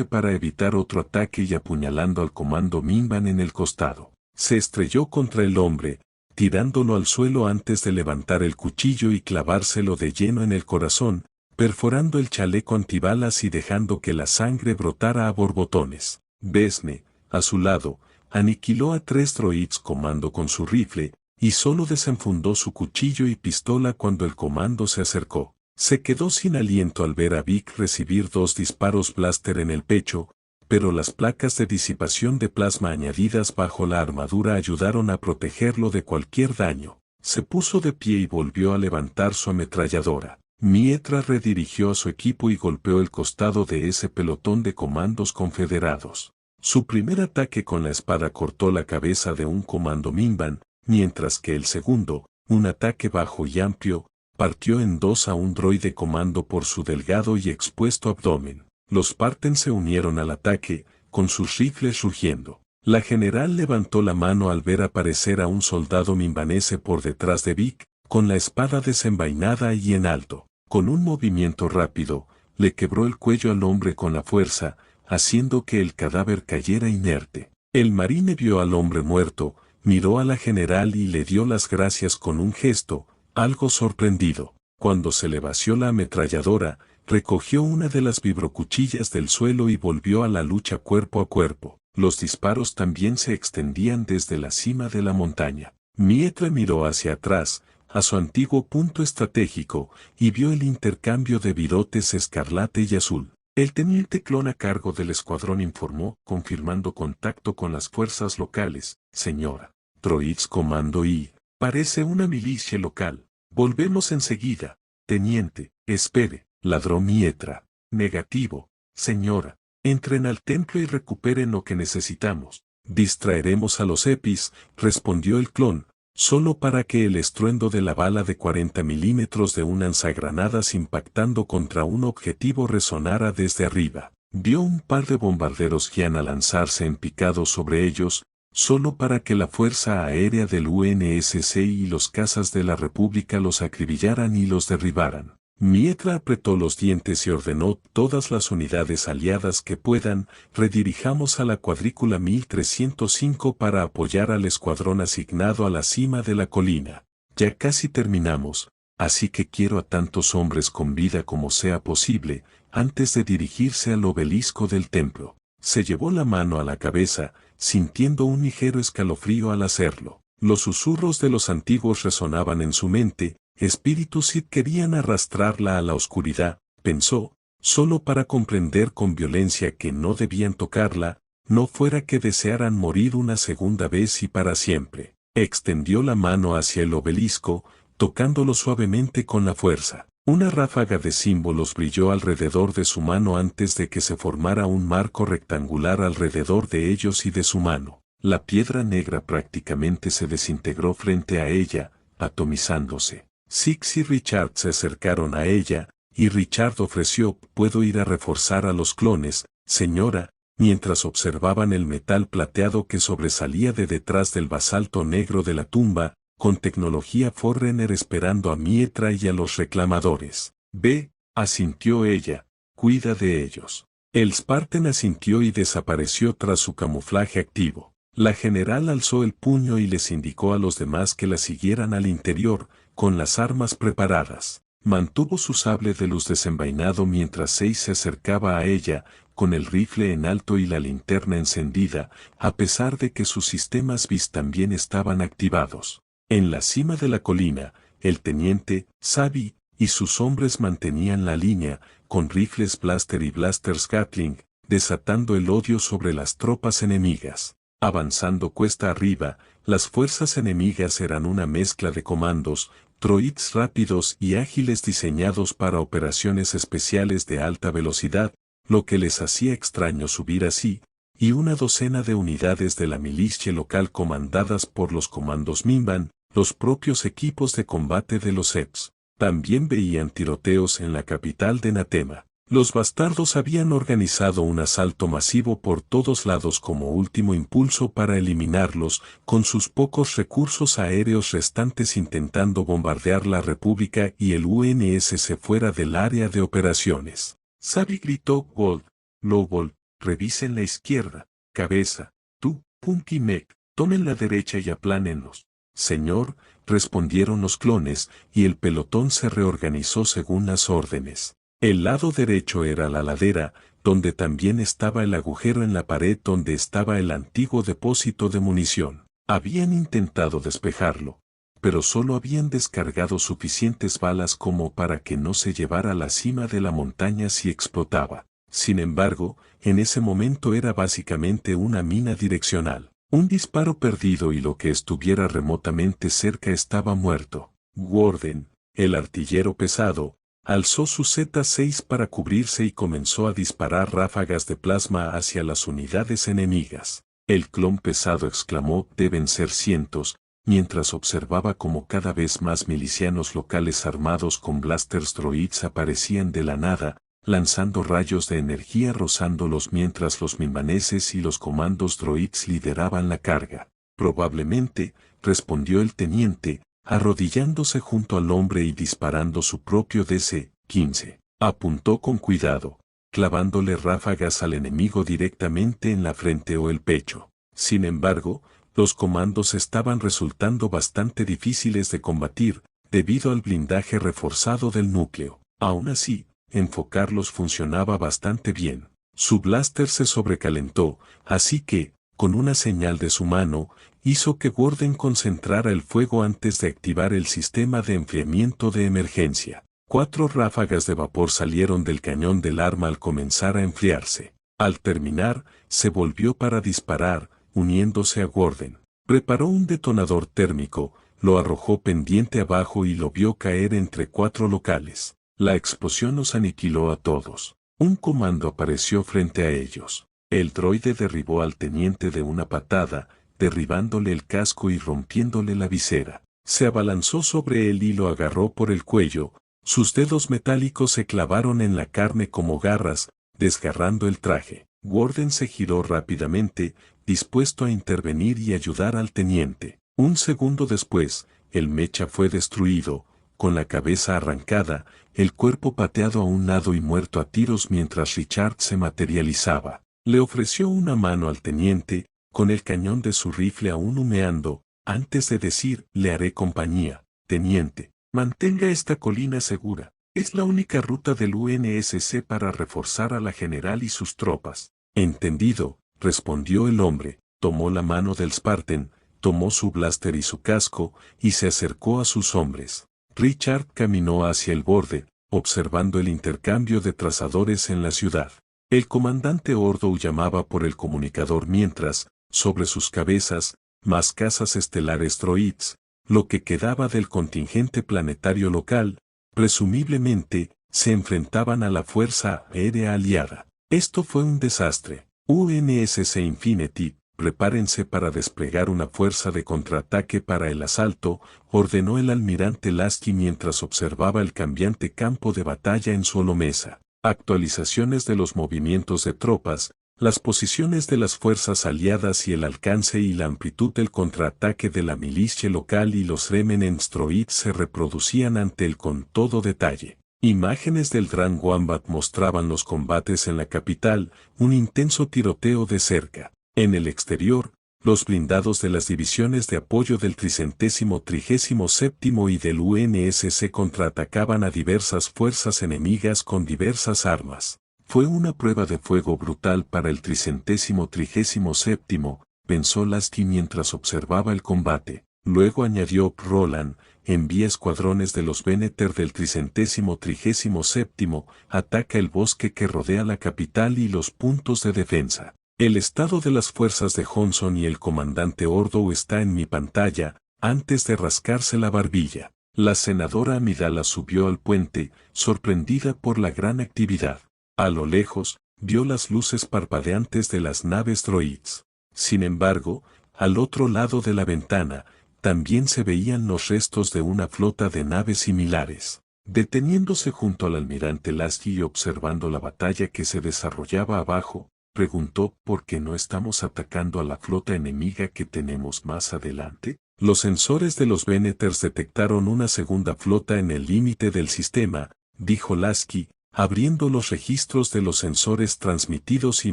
para evitar otro ataque y apuñalando al comando Mimban en el costado. Se estrelló contra el hombre, tirándolo al suelo antes de levantar el cuchillo y clavárselo de lleno en el corazón, perforando el chaleco antibalas y dejando que la sangre brotara a borbotones. Besme, a su lado, aniquiló a 3 droids comando con su rifle, y solo desenfundó su cuchillo y pistola cuando el comando se acercó. Se quedó sin aliento al ver a Vic recibir 2 disparos blaster en el pecho, pero las placas de disipación de plasma añadidas bajo la armadura ayudaron a protegerlo de cualquier daño. Se puso de pie y volvió a levantar su ametralladora. Mietra redirigió a su equipo y golpeó el costado de ese pelotón de comandos confederados. Su primer ataque con la espada cortó la cabeza de un comando Mimban, mientras que el segundo, un ataque bajo y amplio, partió en 2 a un droide comando por su delgado y expuesto abdomen. Los Spartans se unieron al ataque, con sus rifles rugiendo. La general levantó la mano al ver aparecer a un soldado mimbanese por detrás de Vic, con la espada desenvainada y en alto. Con un movimiento rápido, le quebró el cuello al hombre con la fuerza, haciendo que el cadáver cayera inerte. El marine vio al hombre muerto, miró a la general y le dio las gracias con un gesto, algo sorprendido. Cuando se le vació la ametralladora, recogió una de las vibrocuchillas del suelo y volvió a la lucha cuerpo a cuerpo. Los disparos también se extendían desde la cima de la montaña. Mietra miró hacia atrás, a su antiguo punto estratégico, y vio el intercambio de virotes escarlate y azul. El teniente clon a cargo del escuadrón informó, confirmando contacto con las fuerzas locales. Señora, droids comando y... parece una milicia local. Volvemos enseguida. Teniente, espere, ladró Mietra. Negativo, señora. Entren al templo y recuperen lo que necesitamos. Distraeremos a los EPIs, respondió el clon, solo para que el estruendo de la bala de 40 milímetros de un lanzagranadas impactando contra un objetivo resonara desde arriba. Vio un par de bombarderos Giana lanzarse en picado sobre ellos, solo para que la Fuerza Aérea del UNSC y los cazas de la República los acribillaran y los derribaran. Mietra apretó los dientes y ordenó: todas las unidades aliadas que puedan, redirijamos a la cuadrícula 1305 para apoyar al escuadrón asignado a la cima de la colina. Ya casi terminamos, así que quiero a tantos hombres con vida como sea posible, antes de dirigirse al obelisco del templo. Se llevó la mano a la cabeza, sintiendo un ligero escalofrío al hacerlo. Los susurros de los antiguos resonaban en su mente. Espíritus Sith querían arrastrarla a la oscuridad, pensó, solo para comprender con violencia que no debían tocarla, no fuera que desearan morir una segunda vez y para siempre. Extendió la mano hacia el obelisco, tocándolo suavemente con la fuerza. Una ráfaga de símbolos brilló alrededor de su mano antes de que se formara un marco rectangular alrededor de ellos y de su mano. La piedra negra prácticamente se desintegró frente a ella, atomizándose. Six y Richard se acercaron a ella, y Richard ofreció: «Puedo ir a reforzar a los clones, señora», mientras observaban el metal plateado que sobresalía de detrás del basalto negro de la tumba, con tecnología Forerunner esperando a Mietra y a los reclamadores. «Ve», asintió ella, «cuida de ellos». El Spartan asintió y desapareció tras su camuflaje activo. La general alzó el puño y les indicó a los demás que la siguieran al interior, con las armas preparadas. Mantuvo su sable de luz desenvainado mientras Sei se acercaba a ella, con el rifle en alto y la linterna encendida, a pesar de que sus sistemas BIS también estaban activados. En la cima de la colina, el teniente, Sabi, y sus hombres mantenían la línea, con rifles blaster y blasters Gatling, desatando el odio sobre las tropas enemigas. Avanzando cuesta arriba, las fuerzas enemigas eran una mezcla de comandos, droids rápidos y ágiles diseñados para operaciones especiales de alta velocidad, lo que les hacía extraño subir así, y una docena de unidades de la milicia local comandadas por los comandos Mimban, los propios equipos de combate de los EPs. También veían tiroteos en la capital de Natema. Los bastardos habían organizado un asalto masivo por todos lados como último impulso para eliminarlos, con sus pocos recursos aéreos restantes intentando bombardear la República y el UNSC fuera del área de operaciones. Sabi gritó: «Gold, Lowball, revisen la izquierda, cabeza, tú, Punky Mech». Tomen la derecha y aplánenlos. Señor, respondieron los clones, y el pelotón se reorganizó según las órdenes. El lado derecho era la ladera, donde también estaba el agujero en la pared donde estaba el antiguo depósito de munición. Habían intentado despejarlo, pero solo habían descargado suficientes balas como para que no se llevara a la cima de la montaña si explotaba. Sin embargo, en ese momento era básicamente una mina direccional. Un disparo perdido y lo que estuviera remotamente cerca estaba muerto. Warden, el artillero pesado, alzó su Z6 para cubrirse y comenzó a disparar ráfagas de plasma hacia las unidades enemigas. El clon pesado exclamó: «Deben ser cientos», mientras observaba cómo cada vez más milicianos locales armados con blasters droids aparecían de la nada, lanzando rayos de energía rozándolos mientras los mimaneses y los comandos droids lideraban la carga. «Probablemente», respondió el teniente, arrodillándose junto al hombre y disparando su propio DC-15. Apuntó con cuidado, clavándole ráfagas al enemigo directamente en la frente o el pecho. Sin embargo, los comandos estaban resultando bastante difíciles de combatir, debido al blindaje reforzado del núcleo. Aún así, enfocarlos funcionaba bastante bien. Su blaster se sobrecalentó, así que, con una señal de su mano, hizo que Warden concentrara el fuego antes de activar el sistema de enfriamiento de emergencia. 4 ráfagas de vapor salieron del cañón del arma al comenzar a enfriarse. Al terminar, se volvió para disparar, uniéndose a Warden. Preparó un detonador térmico, lo arrojó pendiente abajo y lo vio caer entre 4 locales. La explosión los aniquiló a todos. Un comando apareció frente a ellos. El droide derribó al teniente de una patada, derribándole el casco y rompiéndole la visera. Se abalanzó sobre él y lo agarró por el cuello. Sus dedos metálicos se clavaron en la carne como garras, desgarrando el traje. Warden se giró rápidamente, dispuesto a intervenir y ayudar al teniente. Un segundo después, el mecha fue destruido, con la cabeza arrancada, el cuerpo pateado a un lado y muerto a tiros mientras Richard se materializaba. Le ofreció una mano al teniente, con el cañón de su rifle aún humeando, antes de decir: «Le haré compañía, teniente. Mantenga esta colina segura. Es la única ruta del UNSC para reforzar a la general y sus tropas». «Entendido», respondió el hombre, tomó la mano del Spartan, tomó su blaster y su casco, y se acercó a sus hombres. Richard caminó hacia el borde, observando el intercambio de trazadores en la ciudad. El comandante Ordo llamaba por el comunicador mientras, sobre sus cabezas, más casas estelares droids, lo que quedaba del contingente planetario local, presumiblemente, se enfrentaban a la Fuerza Aérea Aliada. Esto fue un desastre. UNSC Infinity, prepárense para desplegar una fuerza de contraataque para el asalto, ordenó el almirante Lasky mientras observaba el cambiante campo de batalla en su holomesa. Actualizaciones de los movimientos de tropas, las posiciones de las fuerzas aliadas y el alcance y la amplitud del contraataque de la milicia local y los Remnants droids se reproducían ante él con todo detalle. Imágenes del Gran Wombat mostraban los combates en la capital, un intenso tiroteo de cerca. En el exterior, los blindados de las divisiones de apoyo del 337º y del UNSC contraatacaban a diversas fuerzas enemigas con diversas armas. Fue una prueba de fuego brutal para el 337º, pensó Lasky mientras observaba el combate. Luego añadió Roland: «Envía escuadrones de los Veneter del 337º, ataca el bosque que rodea la capital y los puntos de defensa». El estado de las fuerzas de Johnson y el comandante Ordo está en mi pantalla, antes de rascarse la barbilla. La senadora Amidala subió al puente, sorprendida por la gran actividad. A lo lejos, vio las luces parpadeantes de las naves droids. Sin embargo, al otro lado de la ventana, también se veían los restos de una flota de naves similares. Deteniéndose junto al almirante Lasky y observando la batalla que se desarrollaba abajo, preguntó: «¿Por qué no estamos atacando a la flota enemiga que tenemos más adelante?» Los sensores de los Veneters detectaron una segunda flota en el límite del sistema, dijo Lasky, abriendo los registros de los sensores transmitidos y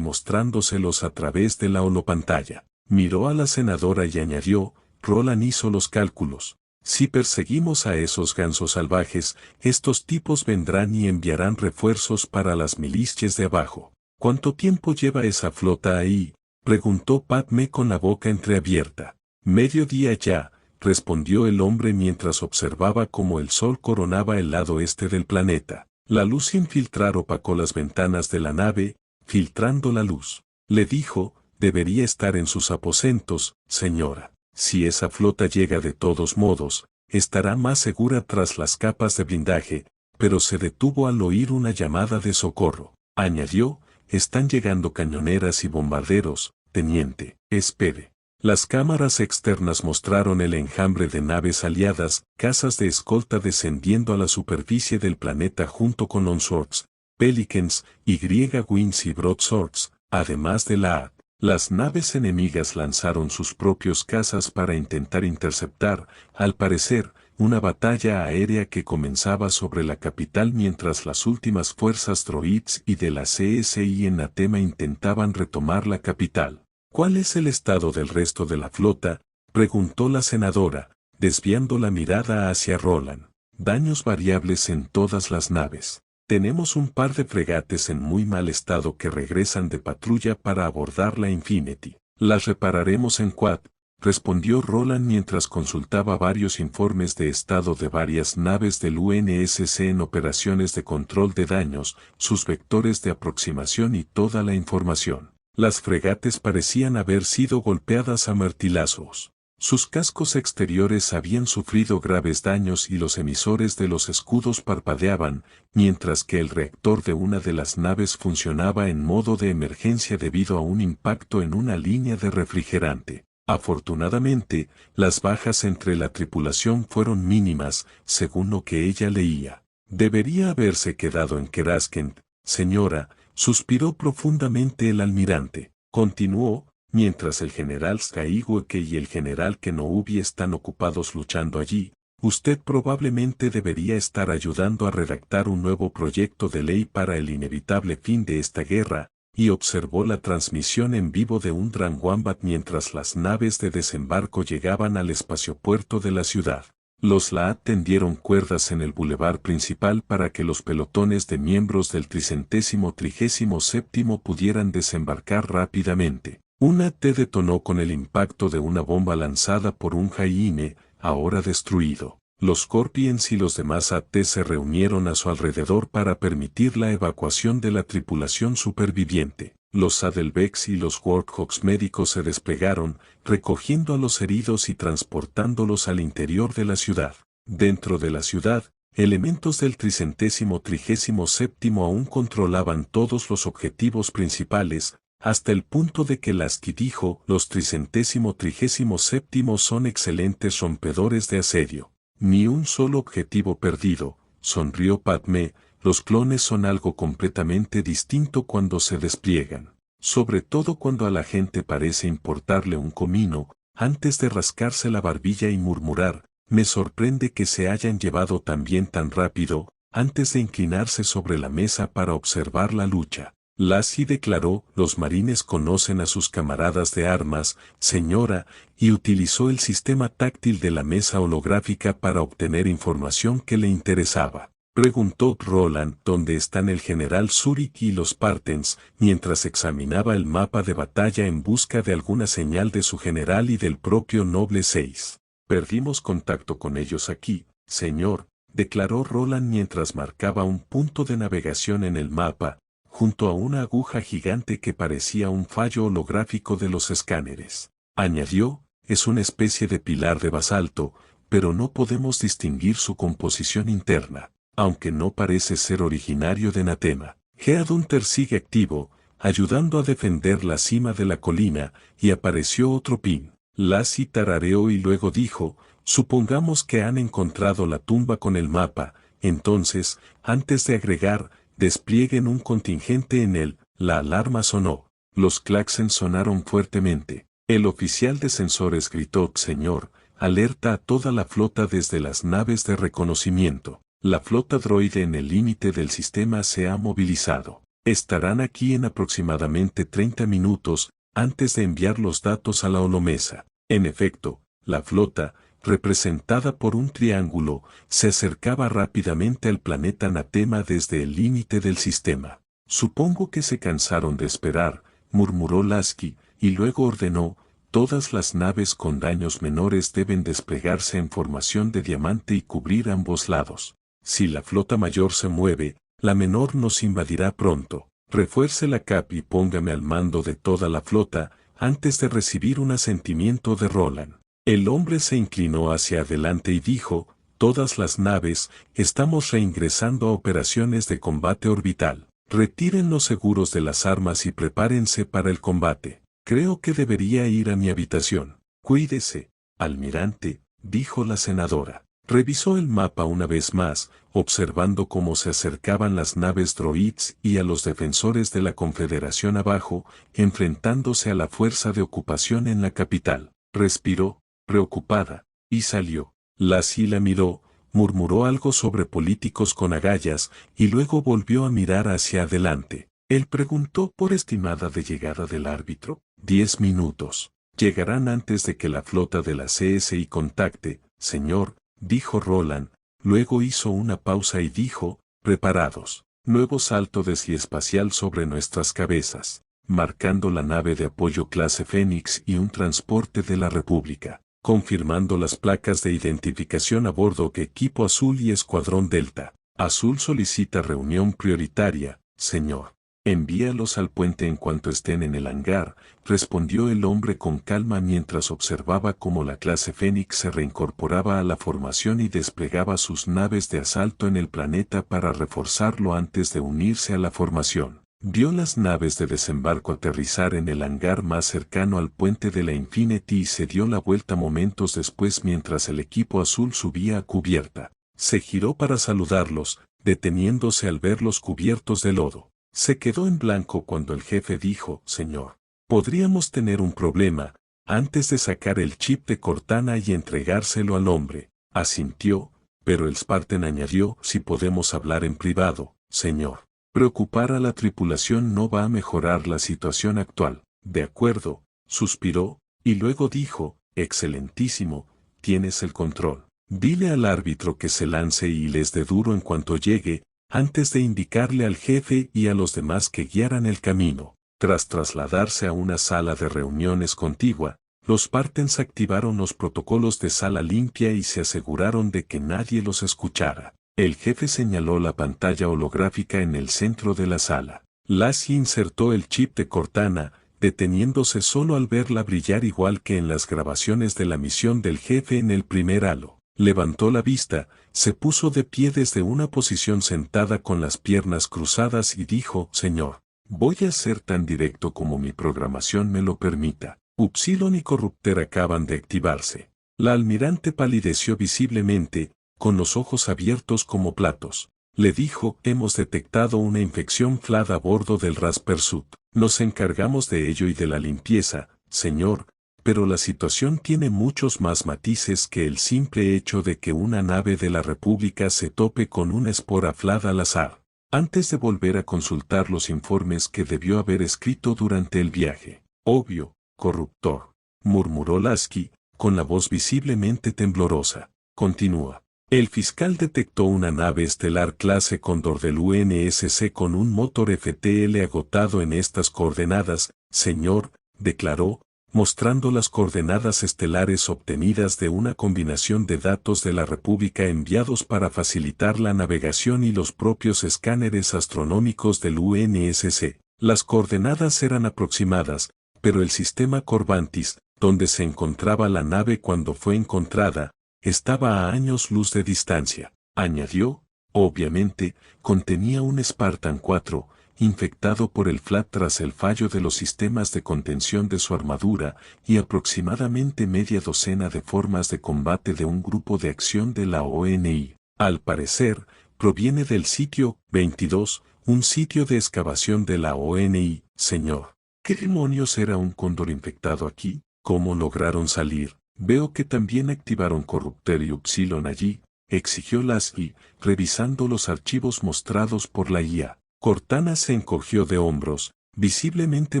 mostrándoselos a través de la holopantalla. Miró a la senadora y añadió, Roland hizo los cálculos. Si perseguimos a esos gansos salvajes, estos tipos vendrán y enviarán refuerzos para las milicias de abajo. ¿Cuánto tiempo lleva esa flota ahí? Preguntó Padmé con la boca entreabierta. Mediodía ya, respondió el hombre mientras observaba cómo el sol coronaba el lado este del planeta. La luz sin filtrar opacó las ventanas de la nave, filtrando la luz. Le dijo, debería estar en sus aposentos, señora. Si esa flota llega de todos modos, estará más segura tras las capas de blindaje, pero se detuvo al oír una llamada de socorro. Añadió, están llegando cañoneras y bombarderos, teniente, espere. Las cámaras externas mostraron el enjambre de naves aliadas, cazas de escolta descendiendo a la superficie del planeta junto con Longswords, Pelicans, Y-Wings y Broadswords, además de la A. Las naves enemigas lanzaron sus propios cazas para intentar interceptar, al parecer, una batalla aérea que comenzaba sobre la capital mientras las últimas fuerzas droids y de la CSI en Atema intentaban retomar la capital. ¿Cuál es el estado del resto de la flota?, preguntó la senadora, desviando la mirada hacia Roland. Daños variables en todas las naves. Tenemos un par de fregates en muy mal estado que regresan de patrulla para abordar la Infinity. Las repararemos en Quad, respondió Roland mientras consultaba varios informes de estado de varias naves del UNSC en operaciones de control de daños, sus vectores de aproximación y toda la información. Las fregates parecían haber sido golpeadas a martillazos. Sus cascos exteriores habían sufrido graves daños y los emisores de los escudos parpadeaban, mientras que el reactor de una de las naves funcionaba en modo de emergencia debido a un impacto en una línea de refrigerante. Afortunadamente, las bajas entre la tripulación fueron mínimas, según lo que ella leía. Debería haberse quedado en Keraskent, señora, suspiró profundamente el almirante. Continuó, mientras el general Skywalker y el general Kenobi están ocupados luchando allí, usted probablemente debería estar ayudando a redactar un nuevo proyecto de ley para el inevitable fin de esta guerra, y observó la transmisión en vivo de un Dran Wombat mientras las naves de desembarco llegaban al espaciopuerto de la ciudad. Los Laat tendieron cuerdas en el bulevar principal para que los pelotones de miembros del 337º pudieran desembarcar rápidamente. Una T detonó con el impacto de una bomba lanzada por un Jaime, ahora destruido. Los Scorpions y los demás AT se reunieron a su alrededor para permitir la evacuación de la tripulación superviviente. Los Saddlebags y los Warthawks médicos se desplegaron, recogiendo a los heridos y transportándolos al interior de la ciudad. Dentro de la ciudad, elementos del 337º aún controlaban todos los objetivos principales, hasta el punto de que Lasky dijo, los 337º son excelentes rompedores de asedio. Ni un solo objetivo perdido, sonrió Padmé. Los clones son algo completamente distinto cuando se despliegan, sobre todo cuando a la gente parece importarle un comino, antes de rascarse la barbilla y murmurar, me sorprende que se hayan llevado también tan rápido, antes de inclinarse sobre la mesa para observar la lucha. Lassie declaró, los marines conocen a sus camaradas de armas, señora, y utilizó el sistema táctil de la mesa holográfica para obtener información que le interesaba. Preguntó Roland dónde están el general Zurich y los Spartans, mientras examinaba el mapa de batalla en busca de alguna señal de su general y del propio Noble 6. Perdimos contacto con ellos aquí, señor, declaró Roland mientras marcaba un punto de navegación en el mapa, junto a una aguja gigante que parecía un fallo holográfico de los escáneres. Añadió, es una especie de pilar de basalto, pero no podemos distinguir su composición interna. Aunque no parece ser originario de Natema. Headhunter sigue activo, ayudando a defender la cima de la colina, y apareció otro pin. Lassie tarareó y luego dijo, supongamos que han encontrado la tumba con el mapa, entonces, antes de agregar, desplieguen un contingente en él. La alarma sonó. Los claxons sonaron fuertemente. El oficial de sensores gritó, señor, alerta a toda la flota desde las naves de reconocimiento. La flota droide en el límite del sistema se ha movilizado. Estarán aquí en aproximadamente 30 minutos, antes de enviar los datos a la holomesa. En efecto, la flota, representada por un triángulo, se acercaba rápidamente al planeta Anatema desde el límite del sistema. Supongo que se cansaron de esperar, murmuró Lasky, y luego ordenó, todas las naves con daños menores deben desplegarse en formación de diamante y cubrir ambos lados. Si la flota mayor se mueve, la menor nos invadirá pronto. Refuerce la CAP y póngame al mando de toda la flota, antes de recibir un asentimiento de Roland. El hombre se inclinó hacia adelante y dijo, todas las naves, estamos reingresando a operaciones de combate orbital. Retiren los seguros de las armas y prepárense para el combate. Creo que debería ir a mi habitación. Cuídese, almirante, dijo la senadora. Revisó el mapa una vez más, observando cómo se acercaban las naves droids y a los defensores de la Confederación abajo, enfrentándose a la fuerza de ocupación en la capital. Respiró, preocupada, y salió. Lasky la miró, murmuró algo sobre políticos con agallas, y luego volvió a mirar hacia adelante. Él preguntó por estimada de llegada del árbitro. 10 minutos. Llegarán antes de que la flota de la CSI contacte, señor, dijo Roland. Luego hizo una pausa y dijo, preparados. Nuevo salto deshiespacial sobre nuestras cabezas, marcando la nave de apoyo clase Fénix y un transporte de la República. Confirmando las placas de identificación a bordo que equipo azul y escuadrón delta. Azul solicita reunión prioritaria, señor. Envíalos al puente en cuanto estén en el hangar, respondió el hombre con calma mientras observaba cómo la clase Fénix se reincorporaba a la formación y desplegaba sus naves de asalto en el planeta para reforzarlo antes de unirse a la formación. Vio las naves de desembarco aterrizar en el hangar más cercano al puente de la Infinity y se dio la vuelta momentos después mientras el equipo azul subía a cubierta. Se giró para saludarlos, deteniéndose al verlos cubiertos de lodo. Se quedó en blanco cuando el jefe dijo, señor, podríamos tener un problema, antes de sacar el chip de Cortana y entregárselo al hombre. Asintió, pero el Spartan añadió, si podemos hablar en privado, señor. Preocupar a la tripulación no va a mejorar la situación actual. De acuerdo, suspiró, y luego dijo, excelentísimo, tienes el control. Dile al árbitro que se lance y les dé duro en cuanto llegue, antes de indicarle al jefe y a los demás que guiaran el camino. Tras trasladarse a una sala de reuniones contigua, los Spartans activaron los protocolos de sala limpia y se aseguraron de que nadie los escuchara. El jefe señaló la pantalla holográfica en el centro de la sala. Lasky insertó el chip de Cortana, deteniéndose solo al verla brillar igual que en las grabaciones de la misión del jefe en el primer halo. Levantó la vista, se puso de pie desde una posición sentada con las piernas cruzadas y dijo, señor, voy a ser tan directo como mi programación me lo permita. Upsilon y Corrupter acaban de activarse. La almirante palideció visiblemente, con los ojos abiertos como platos. Le dijo, hemos detectado una infección FLAD a bordo del Raspersut. Nos encargamos de ello y de la limpieza, señor, pero la situación tiene muchos más matices que el simple hecho de que una nave de la República se tope con una espora FLAD al azar. Antes de volver a consultar los informes que debió haber escrito durante el viaje. Obvio, corruptor, murmuró Lasky, con la voz visiblemente temblorosa. Continúa. El fiscal detectó una nave estelar clase Cóndor del UNSC con un motor FTL agotado en estas coordenadas, señor, declaró, mostrando las coordenadas estelares obtenidas de una combinación de datos de la República enviados para facilitar la navegación y los propios escáneres astronómicos del UNSC. Las coordenadas eran aproximadas, pero el sistema Corvantis, donde se encontraba la nave cuando fue encontrada, estaba a años luz de distancia. Añadió, obviamente, contenía un Spartan 4, infectado por el FLAD tras el fallo de los sistemas de contención de su armadura, y aproximadamente media docena de formas de combate de un grupo de acción de la ONI. Al parecer, proviene del sitio 22, un sitio de excavación de la ONI, señor. ¿Qué demonios era un cóndor infectado aquí? ¿Cómo lograron salir? Veo que también activaron Corrupter y Upsilon allí, exigió Lasky, revisando los archivos mostrados por la IA. Cortana se encogió de hombros, visiblemente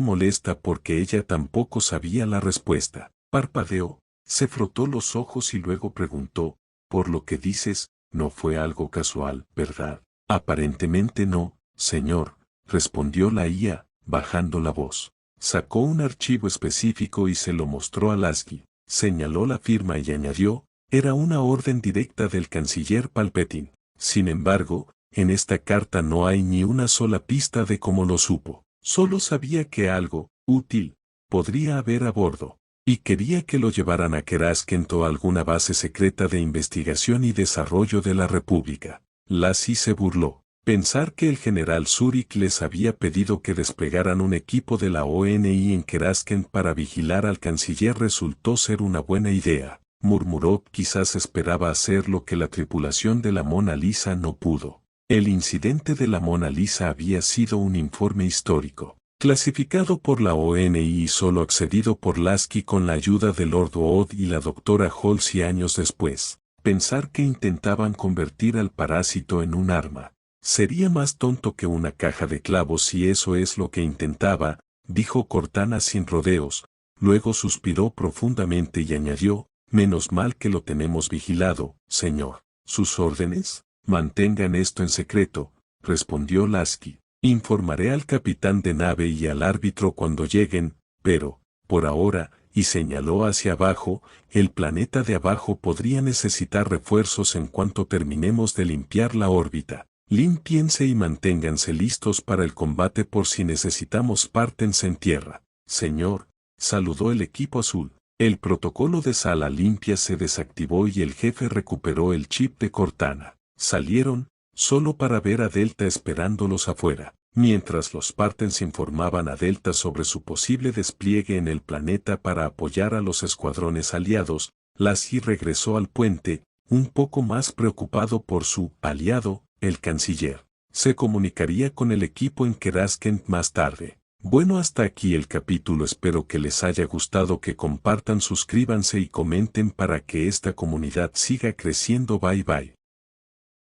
molesta porque ella tampoco sabía la respuesta. Parpadeó, se frotó los ojos y luego preguntó, por lo que dices, no fue algo casual, ¿verdad? Aparentemente no, señor, respondió la IA, bajando la voz. Sacó un archivo específico y se lo mostró a Lasky. Señaló la firma y añadió, era una orden directa del canciller Palpatine. Sin embargo, en esta carta no hay ni una sola pista de cómo lo supo. Solo sabía que algo, útil, podría haber a bordo, y quería que lo llevaran a Keraskent o a alguna base secreta de investigación y desarrollo de la República. Lassie se burló. Pensar que el general Zurich les había pedido que desplegaran un equipo de la ONI en Keraskent para vigilar al canciller resultó ser una buena idea, murmuró. Quizás esperaba hacer lo que la tripulación de la Mona Lisa no pudo. El incidente de la Mona Lisa había sido un informe histórico, clasificado por la ONI y solo accedido por Lasky con la ayuda de Lord Ood y la doctora Halsey años después. Pensar que intentaban convertir al parásito en un arma. Sería más tonto que una caja de clavos si eso es lo que intentaba, dijo Cortana sin rodeos, luego suspiró profundamente y añadió, menos mal que lo tenemos vigilado, señor. ¿Sus órdenes? Mantengan esto en secreto, respondió Lasky. Informaré al capitán de nave y al árbitro cuando lleguen, pero, por ahora, y señaló hacia abajo, el planeta de abajo podría necesitar refuerzos en cuanto terminemos de limpiar la órbita. Límpiense y manténganse listos para el combate por si necesitamos pártense en tierra. Señor, saludó el equipo azul. El protocolo de sala limpia se desactivó y el jefe recuperó el chip de Cortana. Salieron, solo para ver a Delta esperándolos afuera. Mientras los Spartans informaban a Delta sobre su posible despliegue en el planeta para apoyar a los escuadrones aliados, Lasky regresó al puente, un poco más preocupado por su aliado, el canciller. Se comunicaría con el equipo en Keraskent más tarde. Bueno, hasta aquí el capítulo. Espero que les haya gustado, que compartan, suscríbanse y comenten para que esta comunidad siga creciendo. Bye bye.